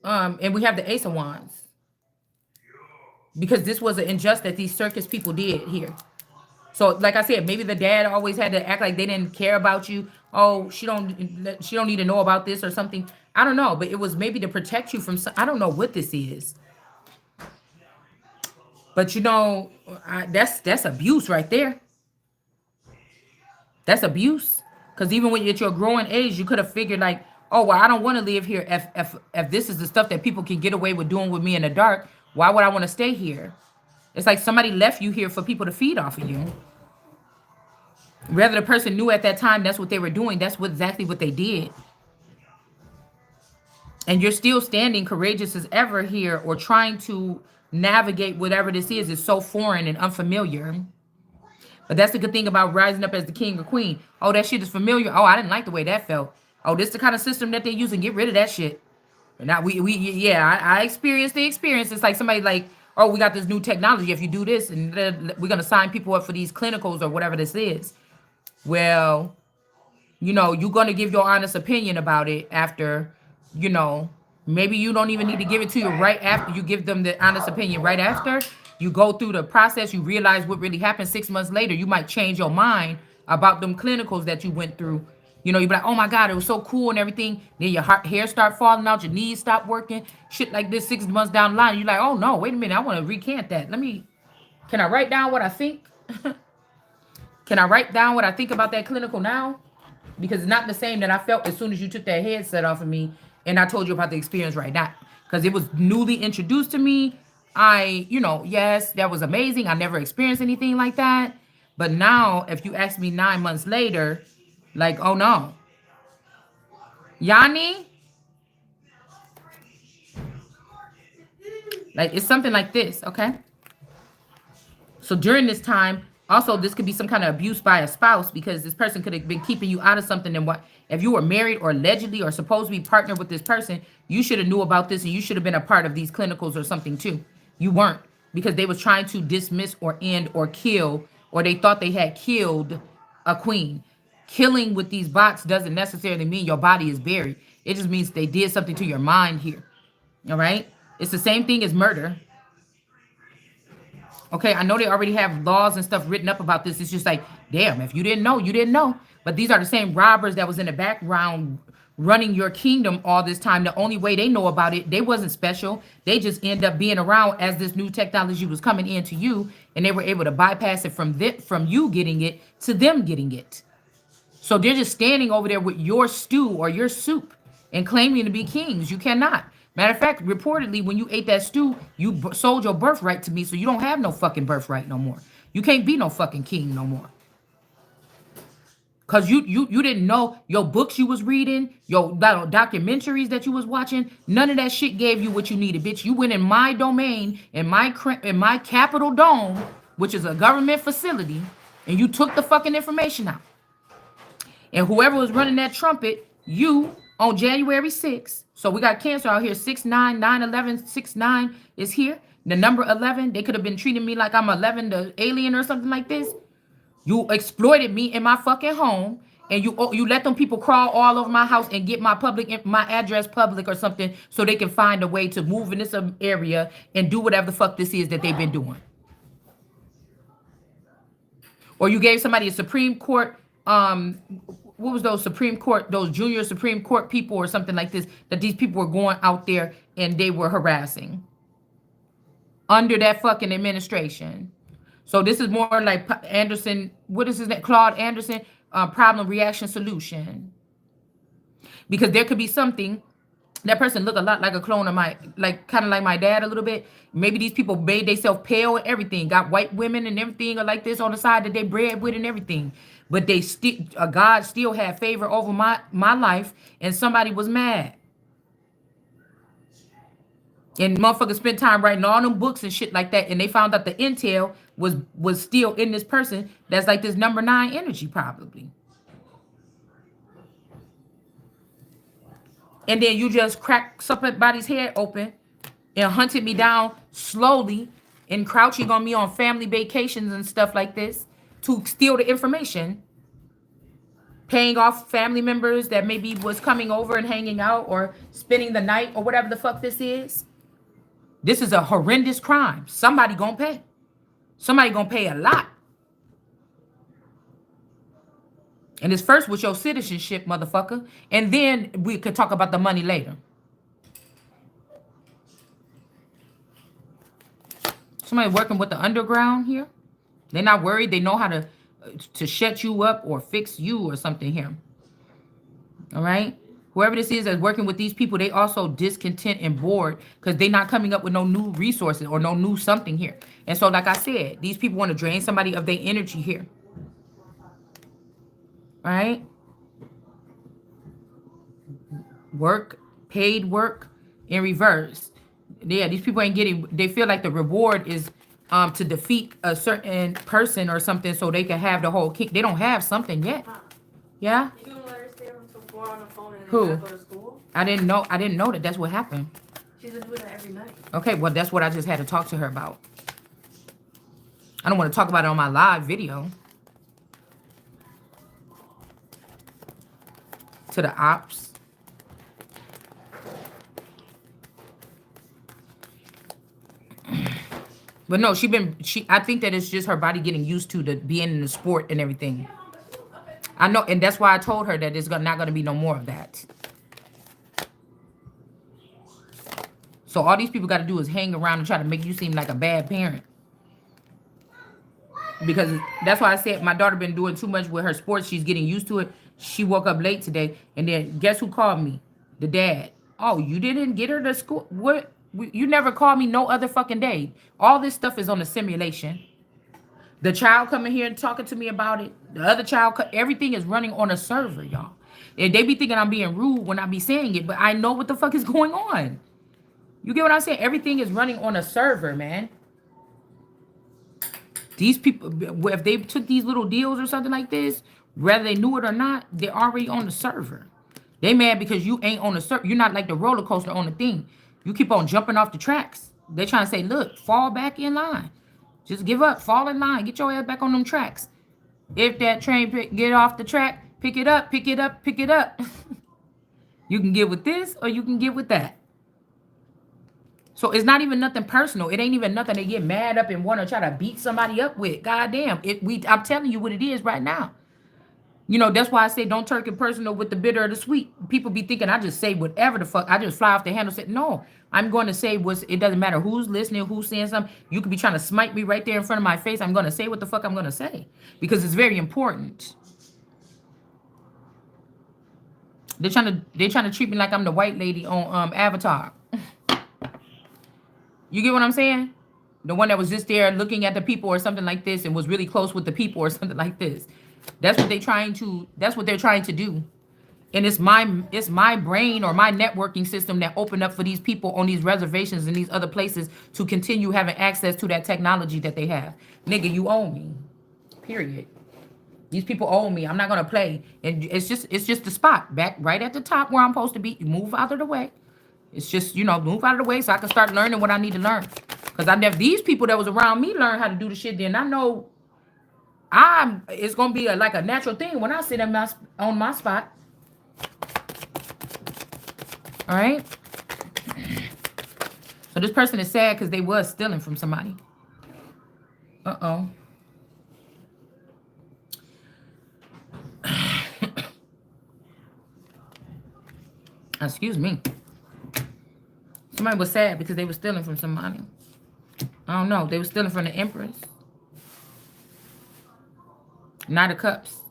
And we have the Ace of Wands. Because this was an injustice that these circus people did here. So, like I said, maybe the dad always had to act like they didn't care about you. Oh, she don't need to know about this or something. I don't know, but it was maybe to protect you from some, I don't know what this is. But you know, that's abuse right there. That's abuse. Because even when you're at your growing age, you could have figured like, oh well, I don't want to live here. If this is the stuff that people can get away with doing with me in the dark, why would I want to stay here? It's like somebody left you here for people to feed off of you. Whether the person knew at that time that's what they were doing, that's what exactly what they did. And you're still standing courageous as ever here or trying to navigate whatever this is so foreign and unfamiliar. But that's the good thing about rising up as the king or queen. Oh, that shit is familiar. Oh, I didn't like the way that felt. Oh, this is the kind of system that they use and get rid of that shit. And now yeah, I experienced the experience. It's like somebody like, oh, we got this new technology. If you do this, and we're gonna sign people up for these clinicals or whatever this is. Well, you know, you're going to give your honest opinion about it after, you know, maybe you don't even need to give it to you right after you give them the honest opinion right after you go through the process. You realize what really happened 6 months later. You might change your mind about them clinicals that you went through. You know, you be like, oh my God, it was so cool and everything. Then your hair start falling out, your knees stop working, shit like this 6 months down the line. You're like, oh no, wait a minute. I want to recant that. Can I write down what I think? Can I write down what I think about that clinical now? Because it's not the same that I felt as soon as you took that headset off of me and I told you about the experience right now. Because it was newly introduced to me. You know, yes, that was amazing. I never experienced anything like that. But now, if you ask me 9 months later, like, oh no. Yanni? Like, it's something like this, okay? So during this time, also this could be some kind of abuse by a spouse because this person could have been keeping you out of something. And what if you were married or allegedly or supposed to be partnered with this person, you should have knew about this and you should have been a part of these clinicals or something too. You weren't because they was trying to dismiss or end or kill, or they thought they had killed a queen. Killing with these bots doesn't necessarily mean your body is buried. It just means they did something to your mind here. All right. It's the same thing as murder. Okay, I know they already have laws and stuff written up about this. It's just like, damn, if you didn't know, you didn't know. But these are the same robbers that was in the background running your kingdom all this time. The only way they know about it, they wasn't special. They just end up being around as this new technology was coming into you, and they were able to bypass it from you getting it to them getting it. So they're just standing over there with your stew or your soup and claiming to be kings. You cannot. Matter of fact, reportedly, when you ate that stew, you sold your birthright to me, so you don't have no fucking birthright no more. You can't be no fucking king no more. Cause you didn't know your books you was reading, your documentaries that you was watching, none of that shit gave you what you needed, bitch. You went in my domain, in my Capitol Dome, which is a government facility, and you took the fucking information out. And whoever was running that trumpet, you on January 6th. So we got cancer out here. 6-9, 9-11, 6-9 is here. The number 11, they could have been treating me like I'm 11, the alien or something like this. You exploited me in my fucking home, and you let them people crawl all over my house and get my address public or something so they can find a way to move in this area and do whatever the fuck this is that they've been doing. Or you gave somebody a Supreme Court, what was those Supreme Court, those junior Supreme Court people or something like this, that these people were going out there and they were harassing under that fucking administration. So this is more like Anderson, what is his name? Claude Anderson, problem, reaction, solution. Because there could be something, that person look a lot like a clone of like kind of like my dad a little bit. Maybe these people made themselves pale and everything, got white women and everything or like this on the side that they bred with and everything. But they still, God still had favor over my life, and somebody was mad. And motherfuckers spent time writing all them books and shit like that, and they found out the intel was still in this person that's like this number 9 energy probably. And then you just cracked somebody's head open and hunted me down slowly and crouching on me on family vacations and stuff like this to steal the information, paying off family members that maybe was coming over and hanging out or spending the night or whatever the fuck this is. This is a horrendous crime. Somebody gonna pay. Somebody gonna pay a lot. And it's first with your citizenship, motherfucker. And then we could talk about the money later. Somebody working with the underground here. They're not worried. They know how to shut you up or fix you or something here. All right. Whoever this is that's working with these people, they also discontent and bored because they're not coming up with no new resources or no new something here. And so, like I said, these people want to drain somebody of their energy here. All right. Work, paid work in reverse. Yeah, these people ain't getting, they feel like the reward is to defeat a certain person or something so they can have the whole king. They don't have something yet. Yeah? You gonna let her stay until 4 on the phone and then Who? gotta go to school? I didn't know that that's what happened. She's been doing that every night. Okay, well, that's what I just had to talk to her about. I don't want to talk about it on my live video. To the ops. But no, I think that it's just her body getting used to the being in the sport and everything. I know, and that's why I told her that there's not going to be no more of that. So all these people got to do is hang around and try to make you seem like a bad parent. Because that's why I said my daughter been doing too much with her sports. She's getting used to it. She woke up late today, and then guess who called me? The dad. Oh, you didn't get her to school? What? You never called me no other fucking day. All this stuff is on a simulation. The child coming here and talking to me about it. The other child, everything is running on a server, y'all. And they be thinking I'm being rude when I be saying it, but I know what the fuck is going on. You get what I'm saying? Everything is running on a server, man. These people, if they took these little deals or something like this, whether they knew it or not, they're already on the server. They mad because you ain't on the server. You're not like the roller coaster on the thing. You keep on jumping off the tracks. They trying to say, look, fall back in line. Just give up. Fall in line. Get your ass back on them tracks. If that train get off the track, pick it up, pick it up, pick it up. You can get with this or you can get with that. So it's not even nothing personal. It ain't even nothing they get mad up and want to try to beat somebody up with. God damn. I'm telling you what it is right now. You know, that's why I say don't take it personal with the bitter or the sweet. People be thinking I just say whatever the fuck. I just fly off the handle. Say, no, I'm going to say it doesn't matter who's listening, who's saying something. You could be trying to smite me right there in front of my face. I'm going to say what the fuck I'm going to say. Because it's very important. They're trying to treat me like I'm the white lady on Avatar. You get what I'm saying? The one that was just there looking at the people or something like this and was really close with the people or something like this. That's what they're trying to do. And it's my brain or my networking system that opened up for these people on these reservations and these other places to continue having access to that technology that they have. Nigga, you owe me. Period. These people owe me. I'm not gonna play. And it's just the spot back right at the top where I'm supposed to be. You move out of the way. It's just, move out of the way so I can start learning what I need to learn. Because these people that was around me learn how to do the shit, then I know it's going to be like a natural thing when I sit on my spot. All right? So this person is sad because they was stealing from somebody. Uh-oh. Excuse me. Somebody was sad because they were stealing from somebody. I don't know. They were stealing from the Empress. Knight of Cups.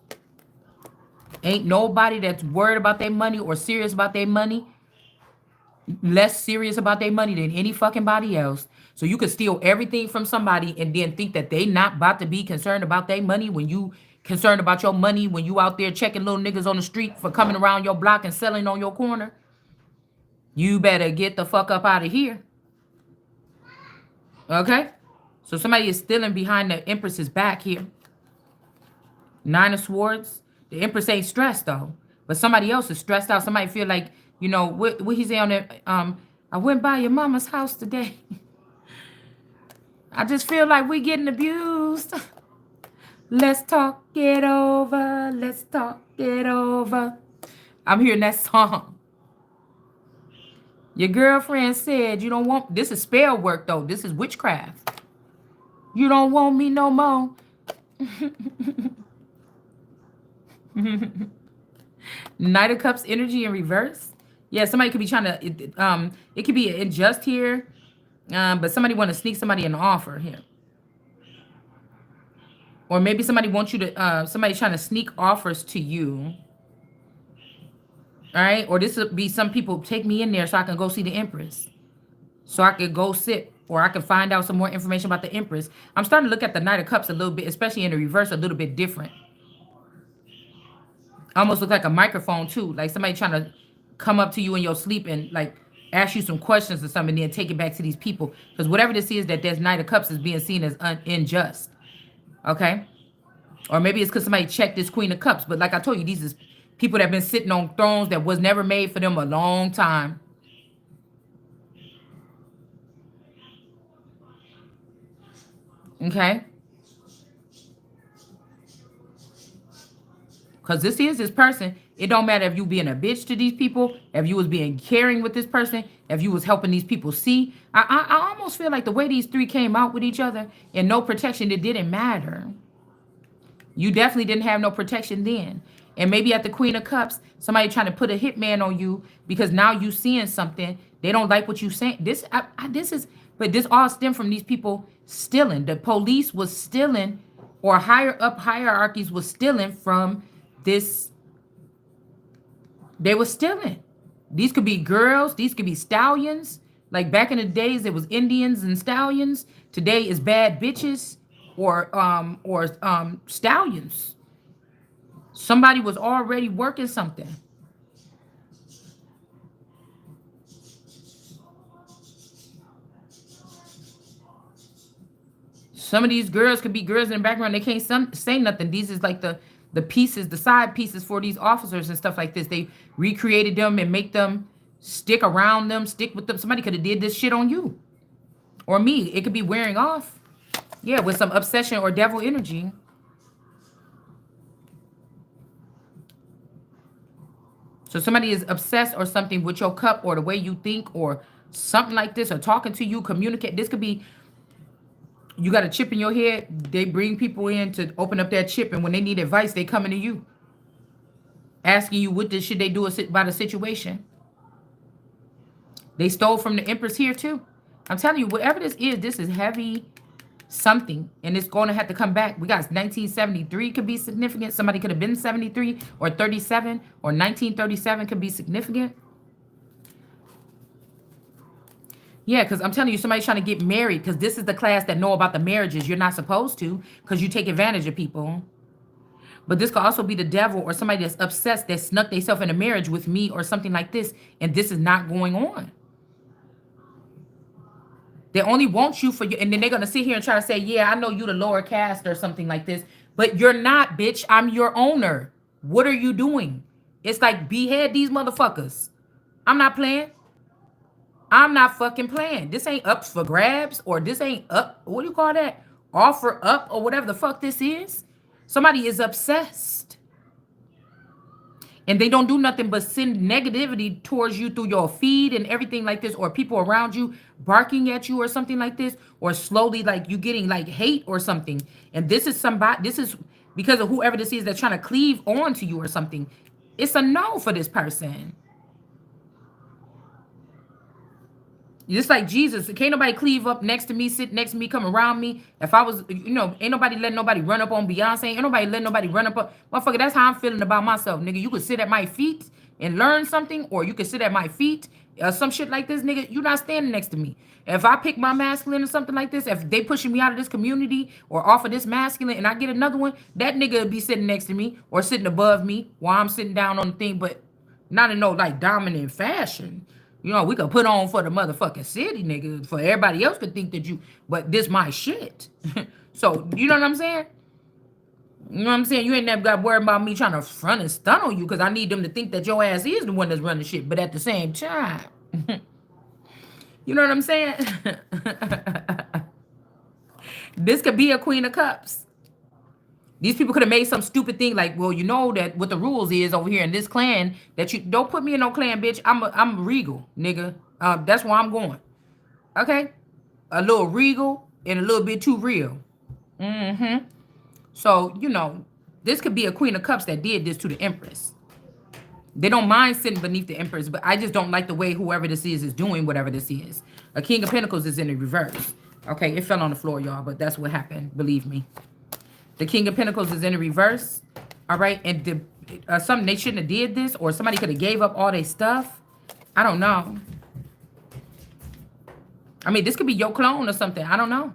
Ain't nobody that's worried about their money or serious about their money less serious about their money than any fucking body else. So you could steal everything from somebody and then think that they not about to be concerned about their money when you concerned about your money when you out there checking little niggas on the street for coming around your block and selling on your corner. You better get the fuck up out of here. Okay? So somebody is stealing behind the Empress's back here. 9 of Swords. The Empress ain't stressed though. But somebody else is stressed out. Somebody feel like, what he say on there? I went by your mama's house today. I just feel like we getting abused. Let's talk it over. Let's talk it over. I'm hearing that song. Your girlfriend said you don't want... This is spell work, though. This is witchcraft. You don't want me no more. Knight of Cups energy in reverse. Yeah, somebody could be trying to... it could be unjust here. But somebody want to sneak somebody an offer here. Or maybe somebody wants you to, somebody trying to sneak offers to you. All right. Or this would be some people take me in there so I can go see the Empress. So I could go sit or I can find out some more information about the Empress. I'm starting to look at the Knight of Cups a little bit, especially in the reverse, a little bit different. Almost look like a microphone too. Like somebody trying to come up to you in your sleep and like ask you some questions or something, and then take it back to these people. Because whatever this is that there's Knight of Cups is being seen as unjust. Okay? Or maybe it's because somebody checked this Queen of Cups. But like I told you, these is people that have been sitting on thrones that was never made for them a long time. Okay? Because this is this person. It don't matter if you being a bitch to these people, if you was being caring with this person, if you was helping these people see. I almost feel like the way these three came out with each other and no protection, it didn't matter. You definitely didn't have no protection then. And maybe at the Queen of Cups, somebody trying to put a hitman on you because now you seeing something. They don't like what you saying. But this all stemmed from these people stealing. The police was stealing, or higher up hierarchies was stealing from this. They were stealing. These could be girls. These could be stallions. Like back in the days, it was Indians and stallions. Today is bad bitches or stallions. Somebody was already working something. Some of these girls could be girls in the background. They can't say nothing. These is like the pieces, the side pieces for these officers and stuff like this. They recreated them and make them stick around them, stick with them. Somebody could have did this shit on you or me. It could be wearing off. Yeah, with some obsession or devil energy. So somebody is obsessed or something with your cup or the way you think or something like this, or talking to you, communicate. This could be, you got a chip in your head. They bring people in to open up that chip, and when they need advice, they coming to you, asking you what should they do about a situation. They stole from the Empress here too. I'm telling you, whatever this is heavy something, and it's going to have to come back. We got 1973 could be significant. Somebody could have been 73 or 37 or 1937 could be significant. Yeah, because I'm telling you, somebody's trying to get married because this is the class that know about the marriages. You're not supposed to because you take advantage of people. But this could also be the devil or somebody that's obsessed that snuck themselves in a marriage with me or something like this, and this is not going on. They only want you for you, and then they're gonna sit here and try to say, yeah, I know you the lower caste or something like this, but you're not, bitch. I'm your owner. What are you doing? It's like behead these motherfuckers. I'm not playing. I'm not fucking playing. This ain't up for grabs, or this ain't up, what do you call that? Offer up, or whatever the fuck this is. Somebody is obsessed. And they don't do nothing but send negativity towards you through your feed and everything like this, or people around you barking at you or something like this, or slowly like you getting like hate or something. And this is because of whoever this is that's trying to cleave on to you or something. It's a no for this person. Just like Jesus, can't nobody cleave up next to me, sit next to me, come around me. If I was, ain't nobody letting nobody run up on Beyonce. Ain't nobody letting nobody run up on, motherfucker, that's how I'm feeling about myself, nigga. You could sit at my feet and learn something, or you could sit at my feet, some shit like this, nigga. You not standing next to me. If I pick my masculine or something like this, if they pushing me out of this community or off of this masculine and I get another one, that nigga would be sitting next to me or sitting above me while I'm sitting down on the thing, but not in no like dominant fashion. We could put on for the motherfucking city, nigga. For everybody else could think that but this my shit. So, you know what I'm saying? You know what I'm saying? You ain't never got worried about me trying to front and stun on you because I need them to think that your ass is the one that's running shit. But at the same time, you know what I'm saying? This could be a Queen of Cups. These people could have made some stupid thing like, well, you know that what the rules is over here in this clan, that you don't put me in no clan, bitch. I'm regal, nigga. That's where I'm going. Okay? A little regal and a little bit too real. So, this could be a Queen of Cups that did this to the Empress. They don't mind sitting beneath the Empress, but I just don't like the way whoever this is doing whatever this is. A King of Pentacles is in the reverse. Okay, it fell on the floor, y'all, but that's what happened. Believe me. The King of Pentacles is in the reverse. All right, and something they shouldn't have did this, or somebody could have gave up all their stuff. I don't know. I mean, this could be your clone or something. I don't know.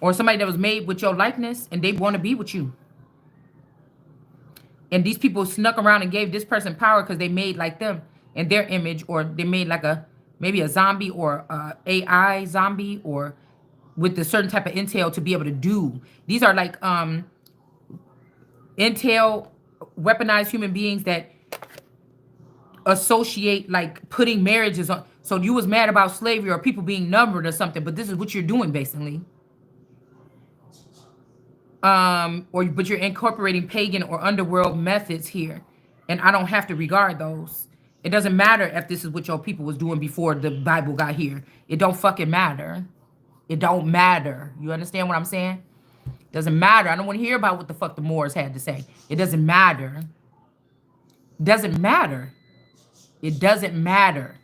Or somebody that was made with your likeness and they want to be with you. And these people snuck around and gave this person power because they made like them in their image, or they made like maybe a zombie or AI zombie, or with a certain type of intel to be able to do. These are like intel weaponized human beings that associate like putting marriages on. So you was mad about slavery or people being numbered or something, but this is what you're doing basically. But you're incorporating pagan or underworld methods here, and I don't have to regard those. It doesn't matter if this is what your people was doing before the Bible got here. It don't fucking matter. It don't matter. You understand what I'm saying? It doesn't matter. I don't want to hear about what the fuck the Moors had to say. It doesn't matter. Doesn't matter. It doesn't matter.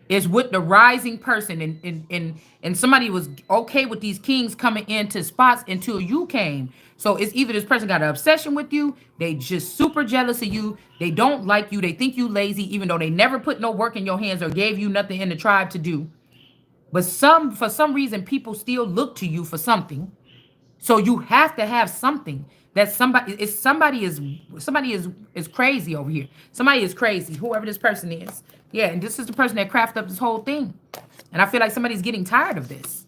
It's with the rising person, and somebody was okay with these kings coming into spots until you came. So it's either this person got an obsession with you, they just super jealous of you, they don't like you, they think you lazy, even though they never put no work in your hands or gave you nothing in the tribe to do. But for some reason, people still look to you for something. So you have to have something that somebody is crazy over here. Somebody is crazy, whoever this person is. Yeah, and this is the person that crafted up this whole thing. And I feel like somebody's getting tired of this.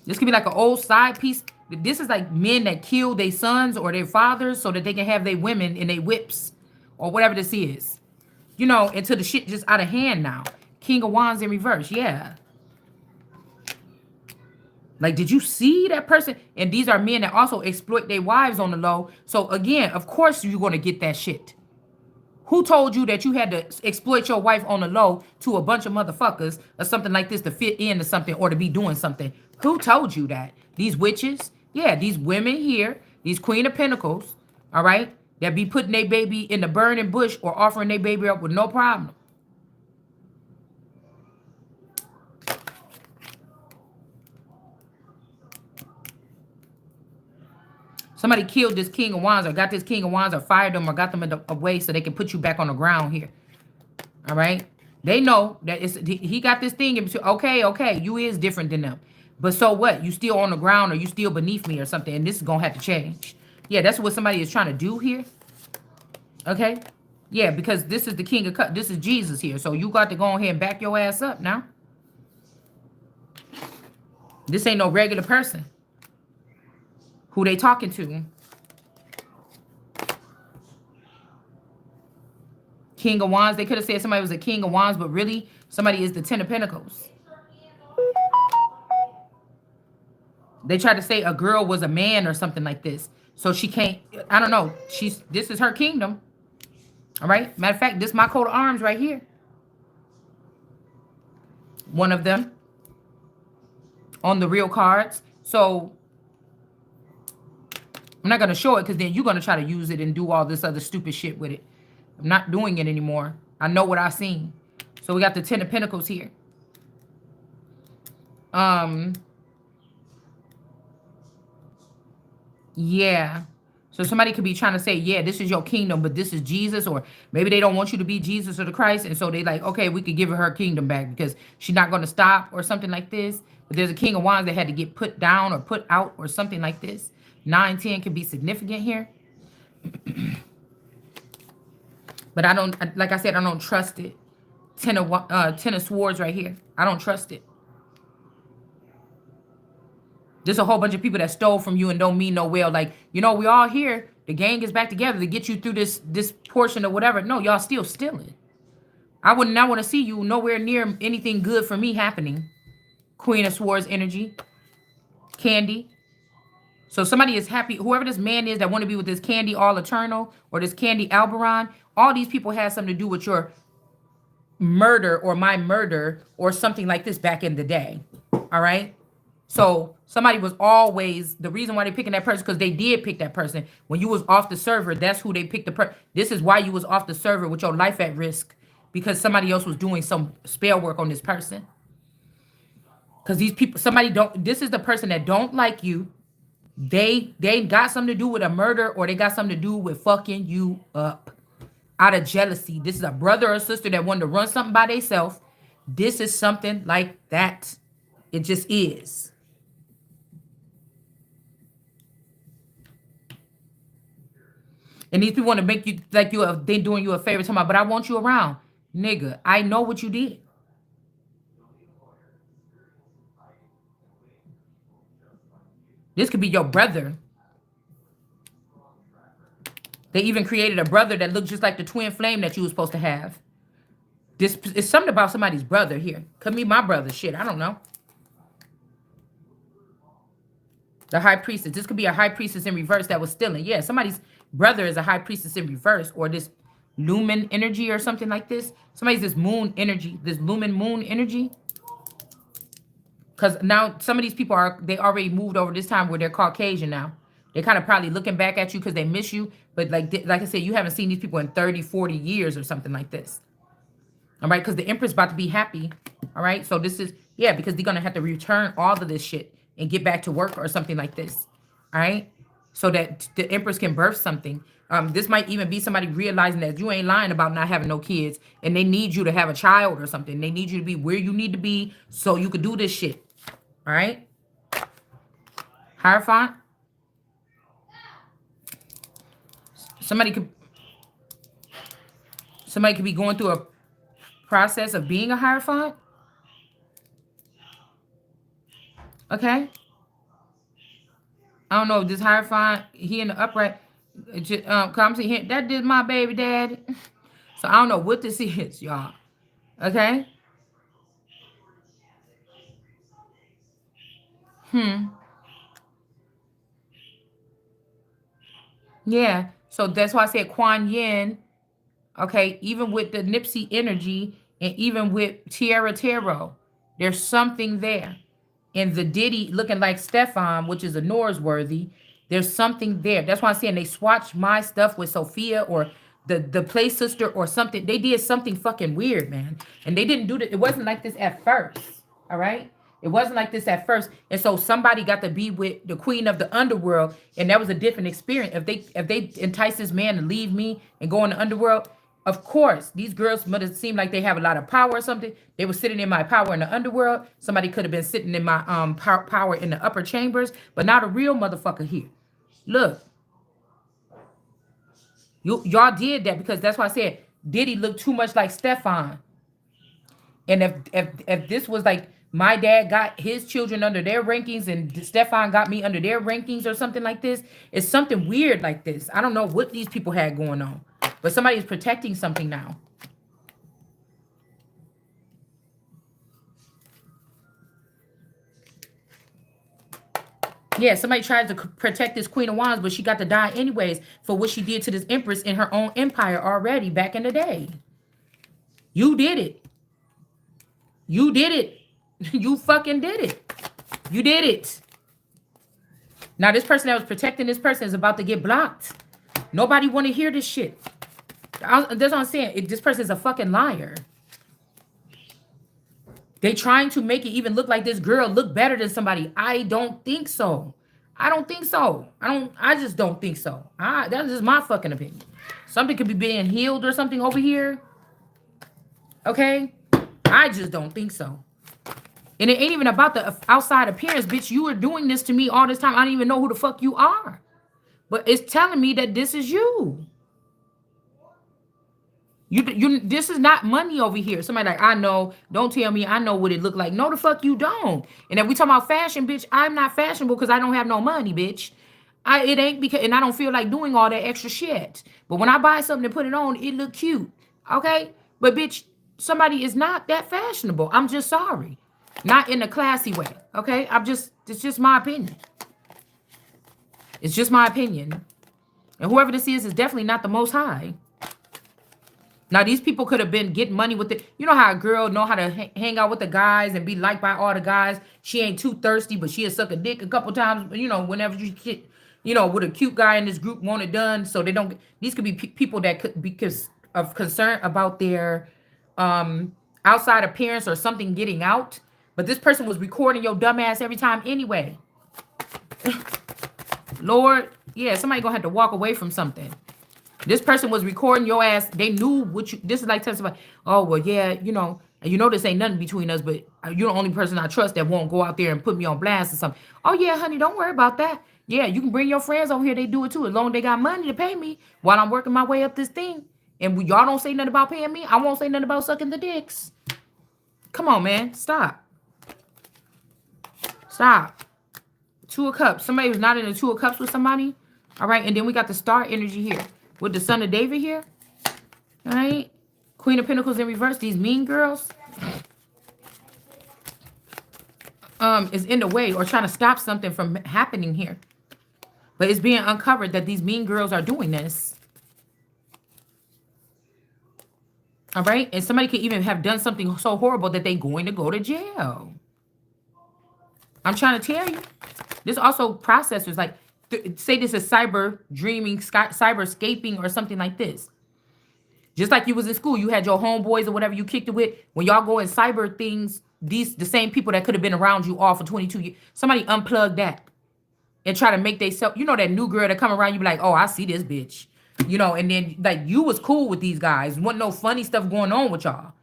This could be like an old side piece. This is like men that kill their sons or their fathers so that they can have their women in their whips or whatever this is. You know, until the shit just out of hand now. King of Wands in reverse, yeah. Like, did you see that person? And these are men that also exploit their wives on the low. So again, of course you're going to get that shit. Who told you that you had to exploit your wife on the low to a bunch of motherfuckers or something like this to fit into something or to be doing something? Who told you that? These witches? Yeah, these women here, these Queen of Pentacles, all right, that be putting their baby in the burning bush or offering their baby up with no problem. Somebody killed this King of Wands or got this King of Wands or fired them or got them away so they can put you back on the ground here. All right? They know that he got this thing. Okay, you is different than them. But so what? You still on the ground or you still beneath me or something, and this is going to have to change. Yeah, that's what somebody is trying to do here. Okay? Yeah, because this is the King of Cups. This is Jesus here. So you got to go ahead and back your ass up now. This ain't no regular person. Who they talking to? King of Wands. They could have said somebody was a King of Wands, but really somebody is the Ten of Pentacles. They tried to say a girl was a man or something like this. So she can't, I don't know. This is her kingdom. All right. Matter of fact, this is my coat of arms right here. One of them on the real cards. So I'm not going to show it because then you're going to try to use it and do all this other stupid shit with it. I'm not doing it anymore. I know what I've seen. So we got the Ten of Pentacles here. Yeah. So somebody could be trying to say, yeah, this is your kingdom, but this is Jesus. Or maybe they don't want you to be Jesus or the Christ. And so they like, okay, we could give her kingdom back because she's not going to stop or something like this. But there's a King of Wands that had to get put down or put out or something like this. 9, 10 can be significant here. But I don't, like I said, I don't trust it. Ten of Swords right here. I don't trust it. There's a whole bunch of people that stole from you and don't mean no well. Like, you know, we all here. The gang is back together to get you through this portion or whatever. No, y'all still stealing. I would not want to see you nowhere near anything good for me happening. Queen of Swords energy. Candy. So somebody is happy. Whoever this man is that want to be with this Candy All Eternal or this Candy Alberon, all these people have something to do with your murder or my murder or something like this back in the day. All right? So somebody was always, the reason why they picking that person, because they did pick that person. When you was off the server, that's who they picked this is why you was off the server with your life at risk. Because somebody else was doing some spell work on this person. Because these people, this is the person that don't like you. They got something to do with a murder, or they got something to do with fucking you up out of jealousy. This is a brother or sister that wanted to run something by themselves. This is something like that. It just is. And these people want to make you like they doing you a favor, talking about, but I want you around. Nigga, I know what you did. This could be your brother. They even created a brother that looked just like the twin flame that you was supposed to have. This is something about somebody's brother here. Could be my brother. Shit, I don't know. The high priestess. This could be a high priestess in reverse that was stealing. Yeah, somebody's brother is a high priestess in reverse, or this lumen energy or something like this. Somebody's this moon energy, this lumen moon energy. Because now some of these people they already moved over this time where they're Caucasian now. They're kind of probably looking back at you because they miss you. But like I said, you haven't seen these people in 30, 40 years or something like this. All right, because the Empress about to be happy. All right, so this is, yeah, because they're going to have to return all of this shit and get back to work or something like this. All right, so that the Empress can birth something. This might even be somebody realizing that you ain't lying about not having no kids, and they need you to have a child or something. They need you to be where you need to be so you could do this shit. All right, Hierophant. Somebody could be going through a process of being a Hierophant. Okay. I don't know if this Hierophant, he in the upright, come see here. That is my baby daddy. So I don't know what this is, y'all. Okay. Yeah. So that's why I said Kuan Yin. Okay. Even with the Nipsey energy and even with Tierra Tarot, there's something there. And the Diddy looking like Stefan, which is a Norsworthy, there's something there. That's why I'm saying they swatched my stuff with Sophia or the play sister or something. They did something fucking weird, man. And they didn't do that. It wasn't like this at first. All right. It wasn't like this at first. And so somebody got to be with the queen of the underworld. And that was a different experience. If they entice this man to leave me and go in the underworld, of course, these girls must have seemed like they have a lot of power or something. They were sitting in my power in the underworld. Somebody could have been sitting in my power in the upper chambers, but not a real motherfucker here. Look, y'all did that because that's why I said Diddy looked too much like Stefan. And if this was like my dad got his children under their rankings and Stefan got me under their rankings or something like this, it's something weird like this. I don't know what these people had going on. But somebody is protecting something now. Yeah, somebody tried to protect this Queen of Wands, but she got to die anyways for what she did to this Empress in her own empire already back in the day. You did it. You did it. You fucking did it. You did it. Now this person that was protecting this person is about to get blocked. Nobody want to hear this shit. That's what I'm saying. This person is a fucking liar. They trying to make it even look like this girl look better than somebody. I don't think so. I don't think so. I just don't think so. That's just my fucking opinion. Something could be being healed or something over here. Okay? I just don't think so. And it ain't even about the outside appearance, bitch. You were doing this to me all this time. I don't even know who the fuck you are. But it's telling me that this is you. This is not money over here. Somebody like, I know. Don't tell me I know what it look like. No, the fuck you don't. And if we talking about fashion, bitch, I'm not fashionable because I don't have no money, bitch. It ain't because, and I don't feel like doing all that extra shit. But when I buy something and put it on, it look cute. Okay? But bitch, somebody is not that fashionable. I'm just sorry. Not in a classy way. Okay? It's just my opinion. It's just my opinion. And whoever this is definitely not the Most High. Now these people could have been getting money with it. You know how a girl know how to hang out with the guys and be liked by all the guys. She ain't too thirsty, but she'll suck a dick a couple times. You know, whenever you get, you know, with a cute guy in this group want it done, so they don't. These could be people that could because of concern about their outside appearance or something getting out. But this person was recording your dumb ass every time anyway. Lord, yeah, somebody gonna have to walk away from something. This person was recording your ass. They knew what you. This is like telling somebody, oh well, yeah, you know this ain't nothing between us, but you're the only person I trust that won't go out there and put me on blast or something. Oh yeah, honey, don't worry about that. Yeah, you can bring your friends over here. They do it too, as long as they got money to pay me while I'm working my way up this thing. And y'all don't say nothing about paying me. I won't say nothing about sucking the dicks. Come on, man, stop. Stop. Two of Cups. Somebody was not in the Two of Cups with somebody. All right, and then we got the Star energy here with the Son of David here. All right, Queen of Pentacles in reverse. These mean girls is in the way or trying to stop something from happening here. But it's being uncovered that these mean girls are doing this. All right, and somebody could even have done something so horrible that they're going to go to jail. I'm trying to tell you. This also processors, like, say this is cyber dreaming, cyber escaping or something like this. Just like you was in school, you had your homeboys or whatever you kicked it with. When y'all go in cyber things, the same people that could have been around you all for 22 years, somebody unplug that and try to make they self, you know, that new girl that come around, you be like, oh, I see this bitch. You know, and then like you was cool with these guys. Wasn't no funny stuff going on with y'all.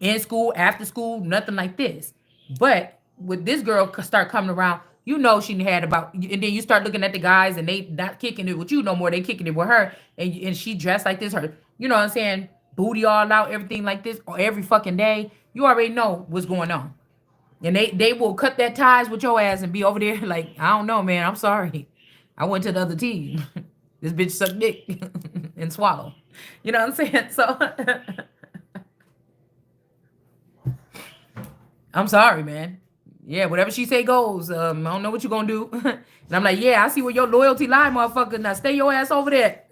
In school, after school, nothing like this. But with this girl start coming around, you know she had about, and then you start looking at the guys and they not kicking it with you no more. They kicking it with her, and she dressed like this. Her, you know what I'm saying, booty all out, everything like this, or every fucking day. You already know what's going on, and they will cut that ties with your ass and be over there like, I don't know, man. I'm sorry, I went to the other team. This bitch sucked dick and swallow. You know what I'm saying? So I'm sorry, man. Yeah, whatever she say goes. I don't know what you're gonna do. And I'm like, yeah, I see where your loyalty lie, motherfucker. Now stay your ass over there.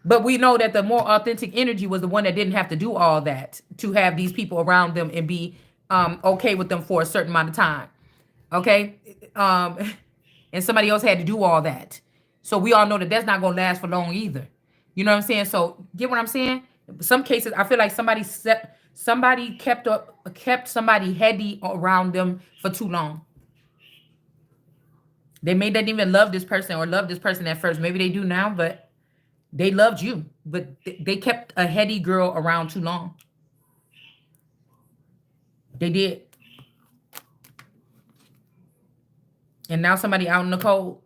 But we know that the more authentic energy was the one that didn't have to do all that to have these people around them and be okay with them for a certain amount of time. Okay? And somebody else had to do all that. So we all know that that's not gonna last for long either. You know what I'm saying? So get what I'm saying? Some cases, I feel like somebody kept somebody heady around them for too long. They may not even love this person or love this person at first. Maybe they do now, but they loved you. But they kept a heady girl around too long. They did. And now somebody out in the cold.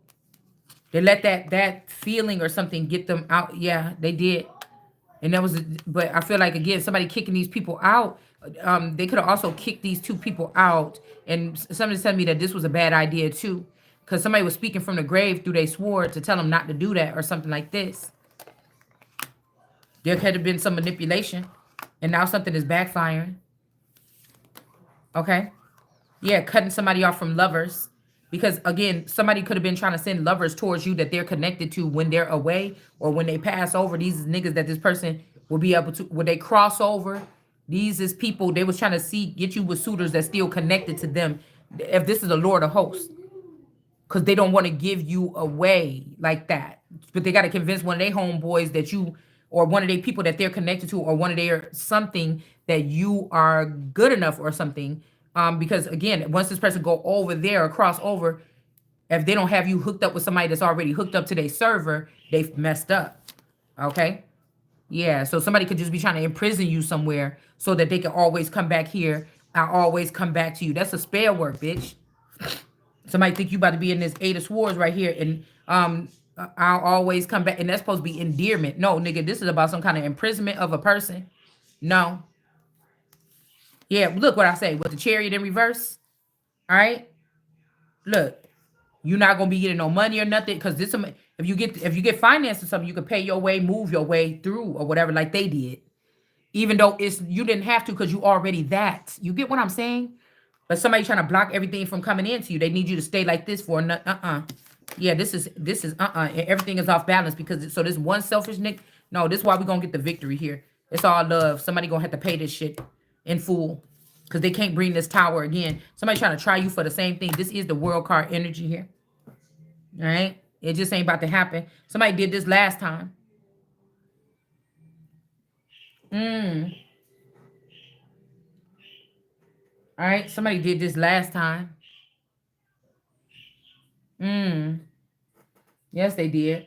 They let that feeling or something get them out. Yeah, they did. And that was, but I feel like, again, somebody kicking these people out, they could have also kicked these two people out. And somebody said to me that this was a bad idea too, because somebody was speaking from the grave through they swore to tell them not to do that or something like this. There could have been some manipulation, and now something is backfiring. Okay? Yeah, cutting somebody off from lovers. Because, again, somebody could have been trying to send lovers towards you that they're connected to when they're away or when they pass over. These niggas that this person will be able to, when they cross over, these is people they was trying to get you with suitors that still connected to them. If this is the Lord of hosts. Because they don't want to give you away like that. But they got to convince one of their homeboys that you, or one of their people that they're connected to, or one of their something that you are good enough or something. Because again, once this person go over there or cross over, if they don't have you hooked up with somebody that's already hooked up to their server, they've messed up. Okay? Yeah, so somebody could just be trying to imprison you somewhere so that they can always come back here. I always come back to you. That's a spell word, bitch. Somebody think you about to be in this 8 of Swords right here, and I'll always come back, and that's supposed to be endearment. No, nigga, this is about some kind of imprisonment of a person. No. Yeah, look what I say with the Chariot in reverse. All right, look, you're not gonna be getting no money or nothing because this. If you get finance or something, you can pay your way, move your way through or whatever, like they did. Even though you didn't have to because you already that. You get what I'm saying? But somebody trying to block everything from coming into you. They need you to stay like this for Yeah, this is everything is off balance because so this one selfish No, this is why we're going to get the victory here. It's all love. Somebody going to have to pay this shit in full. Because they can't bring this tower again. Somebody trying to try you for the same thing. This is the world card energy here. All right? It just ain't about to happen. Somebody did this last time. All right? Somebody did this last time. Yes, they did.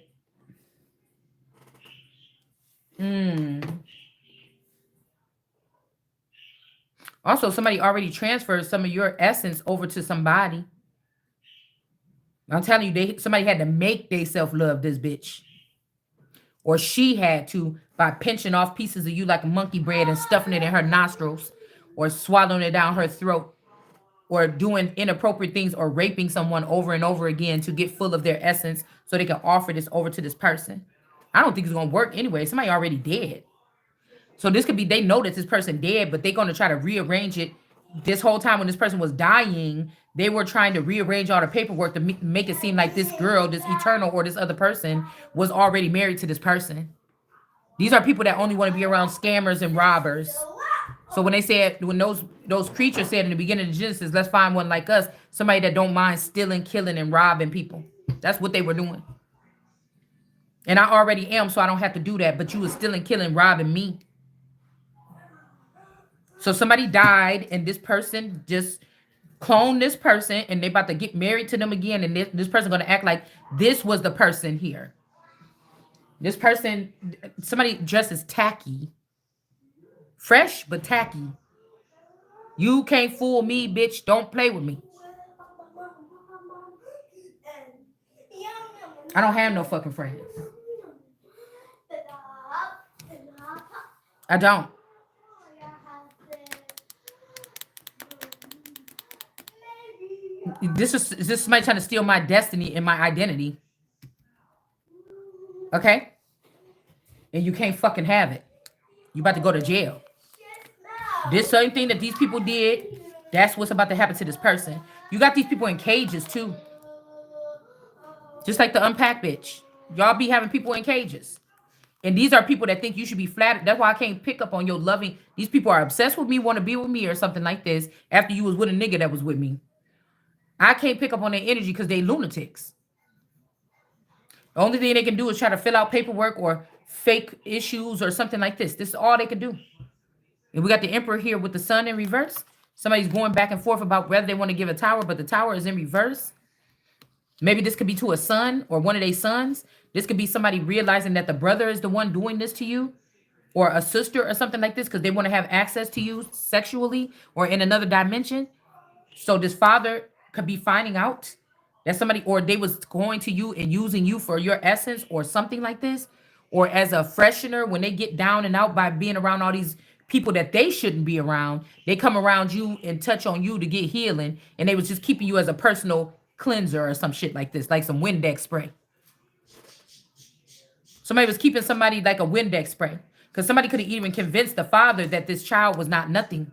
Also, somebody already transferred some of your essence over to somebody. I'm telling you, somebody had to make they self-love this bitch. Or she had to by pinching off pieces of you like a monkey bread and stuffing it in her nostrils. Or swallowing it down her throat. Or doing inappropriate things or raping someone over and over again to get full of their essence so they can offer this over to this person. I don't think it's going to work anyway. Somebody already dead. So this could be, they know that this person dead, but they're going to try to rearrange it. This whole time when this person was dying, they were trying to rearrange all the paperwork to make it seem like this girl, this eternal or this other person was already married to this person. These are people that only want to be around scammers and robbers. So when they said, when those creatures said in the beginning of Genesis, let's find one like us, somebody that don't mind stealing, killing, and robbing people. That's what they were doing. And I already am, so I don't have to do that. But you was stealing, killing, robbing me. So somebody died, and this person just cloned this person, and they about to get married to them again, and this person going to act like this was the person here. This person, somebody dressed as tacky. Fresh, but tacky. You can't fool me, bitch. Don't play with me. I don't have no fucking friends. I don't. This is somebody trying to steal my destiny and my identity. Okay? And you can't fucking have it. You about to go to jail. This same thing that these people did, that's what's about to happen to this person. You got these people in cages too. Just like the unpack bitch. Y'all be having people in cages. And these are people that think you should be flattered. That's why I can't pick up on your loving. These people are obsessed with me, want to be with me or something like this after you was with a nigga that was with me. I can't pick up on their energy because they lunatics. The only thing they can do is try to fill out paperwork or fake issues or something like this. This is all they can do. And we got the Emperor here with the sun in reverse. Somebody's going back and forth about whether they want to give a tower, but the tower is in reverse. Maybe this could be to a son or one of their sons. This could be somebody realizing that the brother is the one doing this to you, or a sister or something like this because they want to have access to you sexually or in another dimension. So this father could be finding out that somebody, or they was going to you and using you for your essence or something like this, or as a freshener when they get down and out by being around all these people that they shouldn't be around. They come around you and touch on you to get healing, and they was just keeping you as a personal cleanser or some shit like this, like some Windex spray. Somebody was keeping somebody like a Windex spray because somebody could have even convinced the father that this child was not nothing.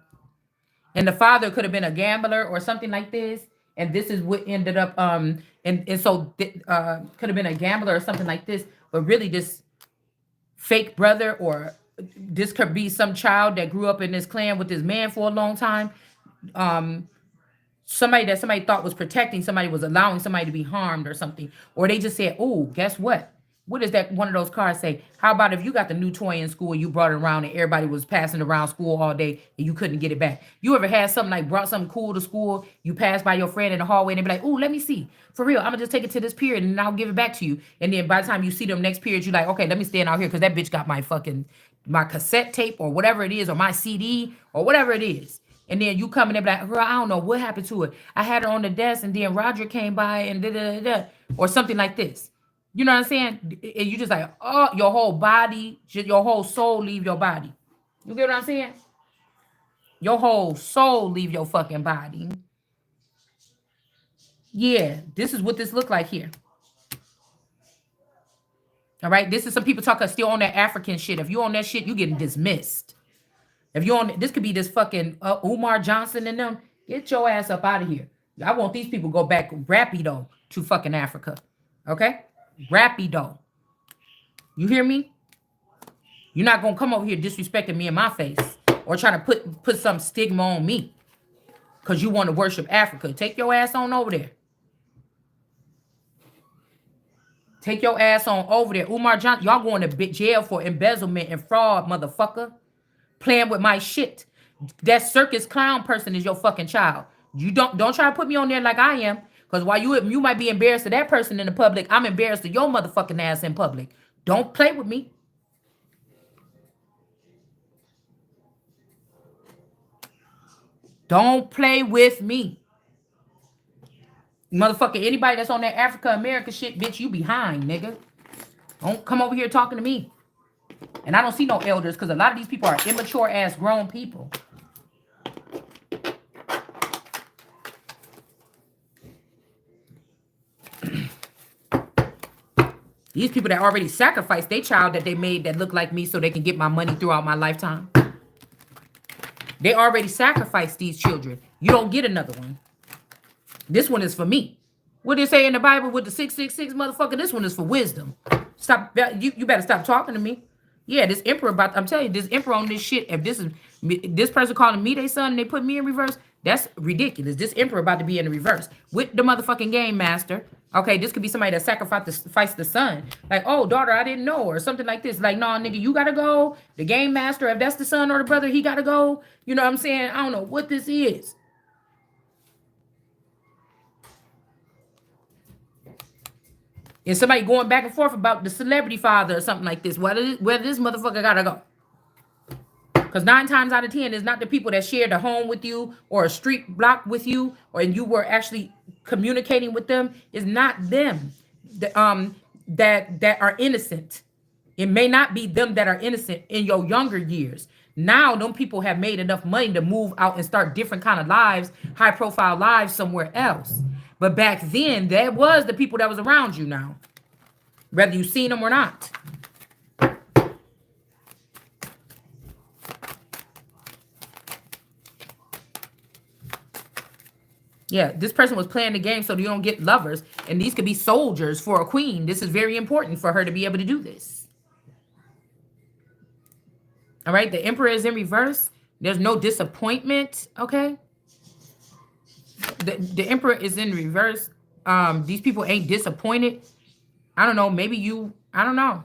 And the father could have been a gambler or something like this. And this is what ended up, and so could have been a gambler or something like this. But really this fake brother, or this could be some child that grew up in this clan with this man for a long time. Somebody that somebody thought was protecting somebody was allowing somebody to be harmed or something. Or they just said, oh, guess what? What does that one of those cards say? How about if you got the new toy in school and you brought it around and everybody was passing around school all day and you couldn't get it back? You ever had something like brought something cool to school, you passed by your friend in the hallway and they be like, oh, let me see. For real, I'm gonna just take it to this period and I'll give it back to you. And then by the time you see them next period, you're like, okay, let me stand out here because that bitch got my cassette tape or whatever it is, or my CD or whatever it is. And then you come and they be like, girl, I don't know what happened to it. I had it on the desk and then Roger came by and da-da-da-da, or something like this. You know what I'm saying? And you just like, oh, your whole body, your whole soul leave your body. You get what I'm saying? Your whole soul leave your fucking body. Yeah, this is what this look like here. All right, this is some people talking still on that African shit. If you on that shit, you getting dismissed. If you on, this could be this fucking Umar Johnson and them. Get your ass up out of here. I want these people go back rapido to fucking Africa. Okay? Rapido. You hear me? You're not gonna come over here disrespecting me in my face or trying to put some stigma on me because you want to worship Africa. Take your ass on over there. Take your ass on over there. Umar Johnson, y'all going to jail for embezzlement and fraud, motherfucker. Playing with my shit. That circus clown person is your fucking child. You don't try to put me on there like I am. Because while you might be embarrassed of that person in the public, I'm embarrassed of your motherfucking ass in public. Don't play with me. Don't play with me. Motherfucker, anybody that's on that Africa America shit, bitch, you behind, nigga. Don't come over here talking to me. And I don't see no elders because a lot of these people are immature ass grown people. These people that already sacrificed their child that they made that look like me so they can get my money throughout my lifetime. They already sacrificed these children. You don't get another one. This one is for me. What did it say in the Bible with the 666 motherfucker? This one is for wisdom. Stop. You better stop talking to me. Yeah, this emperor I'm telling you, this emperor on this shit. If this person calling me their son and they put me in reverse, that's ridiculous. This emperor about to be in the reverse with the motherfucking game master. Okay, this could be somebody that sacrificed the son. Like, oh, daughter, I didn't know, or something like this. Like, no, nigga, you gotta go. The game master, if that's the son or the brother, he gotta go. You know what I'm saying? I don't know what this is. And somebody going back and forth about the celebrity father or something like this. Whether this motherfucker gotta go. Because 9 times out of 10, it's not the people that shared a home with you or a street block with you, or you were actually communicating with them. It's not them that are innocent. It may not be them that are innocent in your younger years. Now, them people have made enough money to move out and start different kind of lives, high profile lives somewhere else. But back then, that was the people that was around you now, whether you seen them or not. Yeah, this person was playing the game so you don't get lovers. And these could be soldiers for a queen. This is very important for her to be able to do this. All right, the emperor is in reverse. There's no disappointment, okay? The emperor is in reverse. These people ain't disappointed. I don't know, maybe I don't know.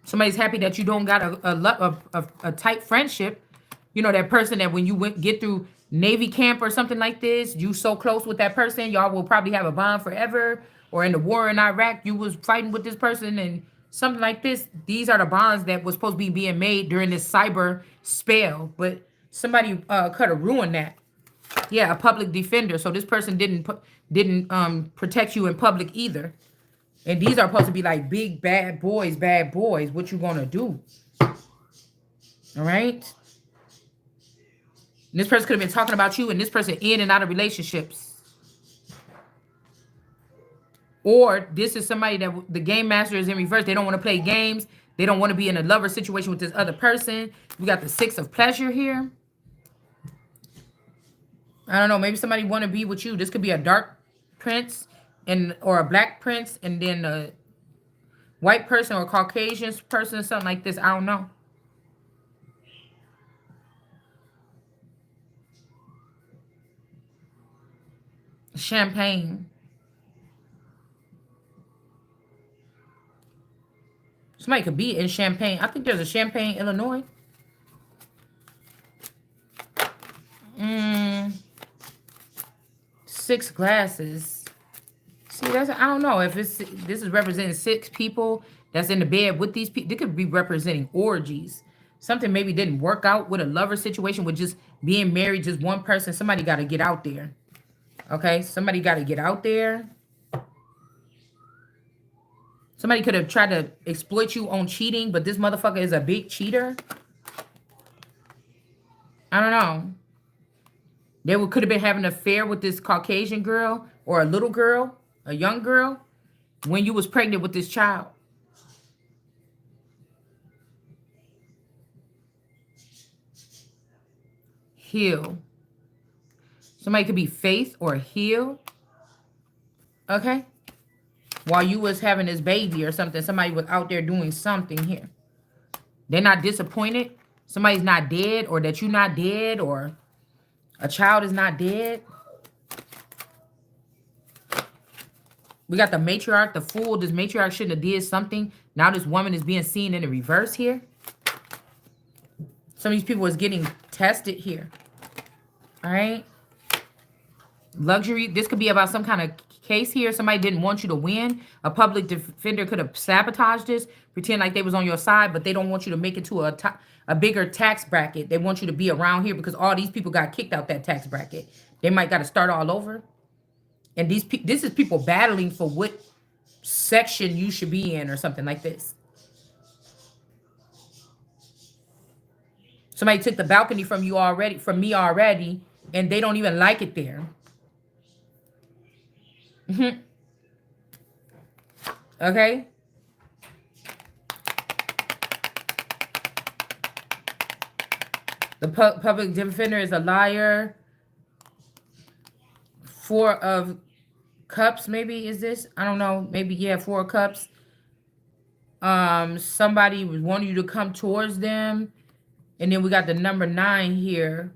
Somebody's happy that you don't got a tight friendship. You know, that person that when you get through Navy camp or something like this, you so close with that person, y'all will probably have a bond forever. Or in the war in Iraq, you was fighting with this person and something like this. These are the bonds that was supposed to be being made during this cyber spell. But somebody could have ruined that. Yeah, a public defender. So this person didn't protect you in public either. And these are supposed to be like big bad boys. What you gonna do? All right. And this person could have been talking about you and this person in and out of relationships. Or this is somebody that the game master is in reverse. They don't want to play games. They don't want to be in a lover situation with this other person. We got the 6 of pleasure here. I don't know. Maybe somebody want to be with you. This could be a dark prince or a black prince, and then a white person or a Caucasian person or something like this. I don't know. Champagne. Somebody could be in Champagne. I think there's a Champagne, Illinois. 6 glasses. See, I don't know if this is representing 6 people that's in the bed with these people. They could be representing orgies. Something maybe didn't work out with a lover situation with just being married, just one person. Somebody got to get out there. Okay, somebody got to get out there. Somebody could have tried to exploit you on cheating, but this motherfucker is a big cheater. I don't know. They could have been having an affair with this Caucasian girl or a little girl, a young girl, when you was pregnant with this child. Heal. Somebody could be Faith or Heal. Okay. while you was having this baby or something. Somebody was out there doing something here. They're not disappointed. Somebody's not dead, or that you're not dead, or a child is not dead. We got the matriarch, the fool. This matriarch shouldn't have did something. Now this woman is being seen in the reverse here. Some of these people is getting tested here. All right. Luxury. This could be about some kind of case here. Somebody didn't want you to win. A public defender could have sabotaged this, pretend like they was on your side, but they don't want you to make it to a bigger tax bracket. They want you to be around here because all these people got kicked out that tax bracket. They might got to start all over. And this is people battling for what section you should be in or something like this. Somebody took the balcony from me already, and they don't even like it there. Okay? The public defender is a liar. 4 of Cups, maybe, is this? I don't know. Maybe, yeah, 4 of Cups. Somebody was wanting you to come towards them. And then we got the number 9 here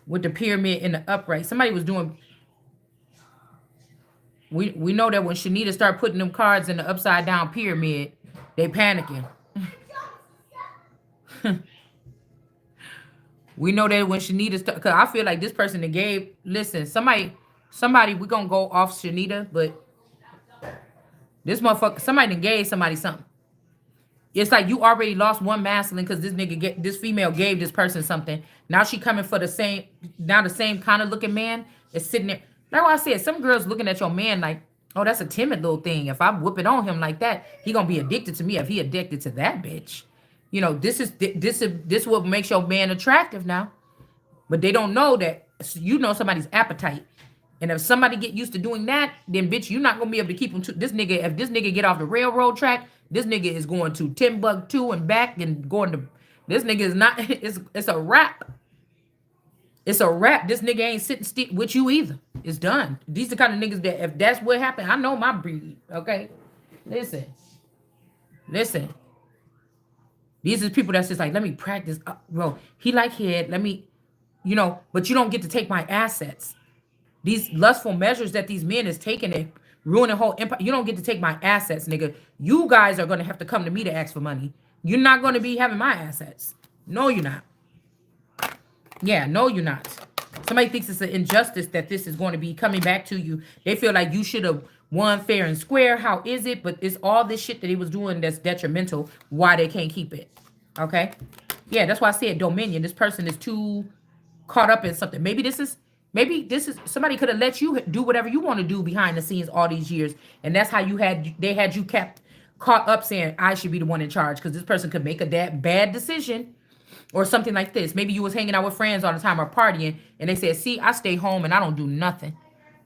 with the pyramid in the upright. Somebody was doing... We know that when Shanita started putting them cards in the upside down pyramid, they panicking. We know that when Shanita started, because I feel like this person that gave, listen, somebody, we're going to go off Shanita, but this motherfucker, somebody that gave somebody something. It's like you already lost one masculine because this female gave this person something. Now she coming for the same kind of looking man is sitting there. That's why I said some girls looking at your man like, oh, that's a timid little thing. If I whip it on him like that, he gonna be addicted to me. If he addicted to that bitch, you know, this is what makes your man attractive now. But they don't know that you know somebody's appetite. And if somebody get used to doing that, then bitch, you're not gonna be able to keep him to this nigga. If this nigga get off the railroad track, this nigga is going to Timbuktu and back and going to this nigga is not it's a wrap. It's a wrap. This nigga ain't sitting stick with you either. It's done. These are the kind of niggas that if that's what happened, I know my breed. Okay. Listen. These are people that's just like, let me practice. Bro, he like head. Let me, you know, but you don't get to take my assets. These lustful measures that these men is taking and ruining whole empire. You don't get to take my assets, nigga. You guys are going to have to come to me to ask for money. You're not going to be having my assets. No, you're not. Yeah, no, you're not. Somebody thinks it's an injustice that this is going to be coming back to you. They feel like you should have won fair and square. How is it? But it's all this shit that he was doing that's detrimental. Why they can't keep it. Okay? Yeah, that's why I said dominion. This person is too caught up in something. Maybe this is somebody could have let you do whatever you want to do behind the scenes all these years. And that's how they had you kept caught up saying, I should be the one in charge. Because this person could make a bad decision. Or something like this. Maybe you was hanging out with friends all the time or partying. And they said, see, I stay home and I don't do nothing.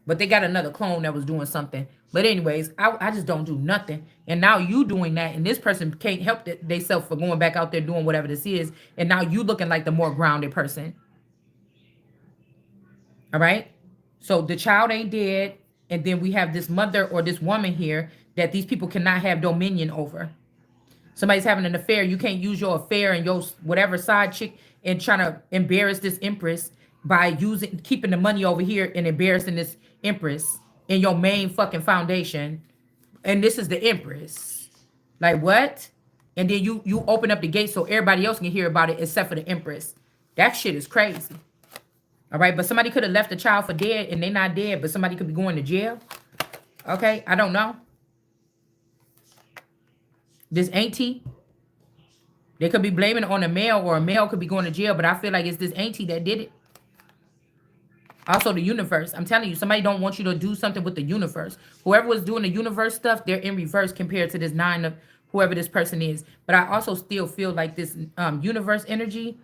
But they got another clone that was doing something. But anyways, I just don't do nothing. And now you doing that. And this person can't help themselves for going back out there doing whatever this is. And now you looking like the more grounded person. All right. So the child ain't dead. And then we have this mother or this woman here that these people cannot have dominion over. Somebody's having an affair. You can't use your affair and your whatever side chick and trying to embarrass this empress by keeping the money over here and embarrassing this empress in your main fucking foundation. And this is the empress. Like what? And then you open up the gate so everybody else can hear about it except for the empress. That shit is crazy. All right. But somebody could have left the child for dead and they not dead, but somebody could be going to jail. Okay. I don't know. This auntie, they could be blaming it on a male or a male could be going to jail, but I feel like it's this auntie that did it. Also the universe. I'm telling you, somebody don't want you to do something with the universe. Whoever was doing the universe stuff, they're in reverse compared to this 9 of whoever this person is. But I also still feel like this universe energy.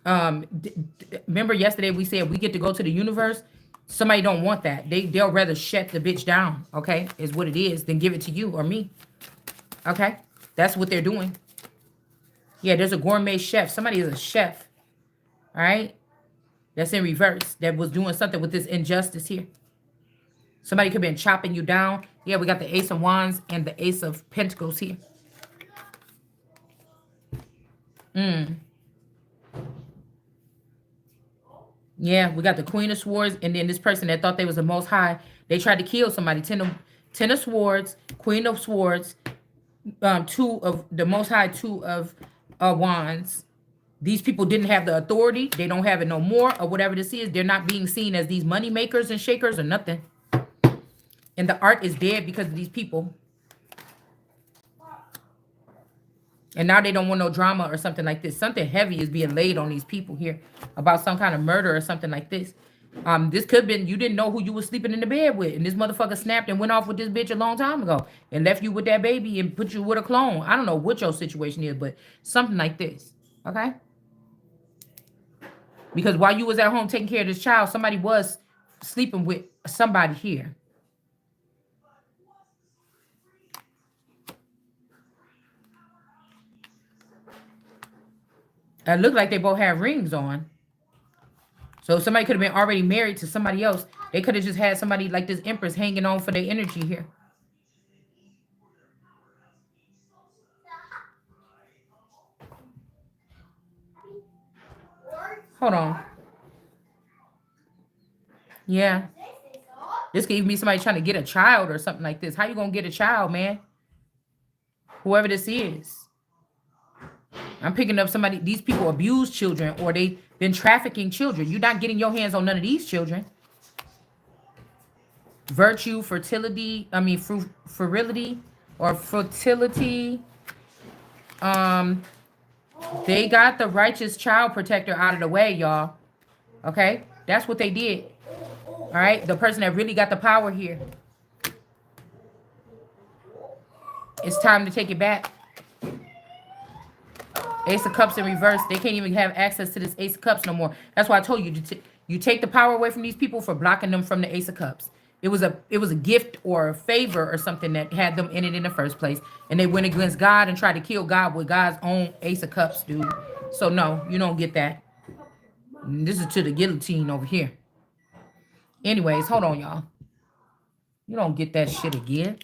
Remember yesterday we said we get to go to the universe? Somebody don't want that. They'll rather shut the bitch down, okay, is what it is, than give it to you or me. Okay, that's what they're doing. Yeah, there's a gourmet chef. Somebody is a chef. All right, that's in reverse. That was doing something with this injustice here. Somebody could have been chopping you down. Yeah, we got the Ace of Wands and the Ace of Pentacles here. Yeah, we got the Queen of Swords, and then this person that thought they was the most high, they tried to kill somebody. Ten of Swords, Queen of Swords, two of the most high, two of wands. These people didn't have the authority. They don't have it no more, or whatever this is. They're not being seen as these money makers and shakers or nothing. And the art is dead because of these people. And now they don't want no drama or something like this. Something heavy is being laid on these people here about some kind of murder or something like this. This could have been, you didn't know who you were sleeping in the bed with. And this motherfucker snapped and went off with this bitch a long time ago. And left you with that baby and put you with a clone. I don't know what your situation is, but something like this. Okay? Because while you was at home taking care of this child, somebody was sleeping with somebody here. It looked like they both had rings on. So somebody could have been already married to somebody else. They could have just had somebody like this Empress hanging on for their energy here. Hold on. Yeah. This could even be somebody trying to get a child or something like this. How you going to get a child, man? Whoever this is. I'm picking up somebody, these people abuse children or they've been trafficking children. You're not getting your hands on none of these children. Virtue, fertility, virility or fertility. They got the righteous child protector out of the way, y'all. Okay? That's what they did. All right? The person that really got the power here. It's time to take it back. Ace of Cups in reverse. They can't even have access to this Ace of Cups no more. That's why I told you, you take the power away from these people for blocking them from the Ace of Cups. It was a gift or a favor or something that had them in it in the first place. And they went against God and tried to kill God with God's own Ace of Cups, dude. So no, you don't get that. This is to the guillotine over here. Anyways, hold on, y'all. You don't get that shit again.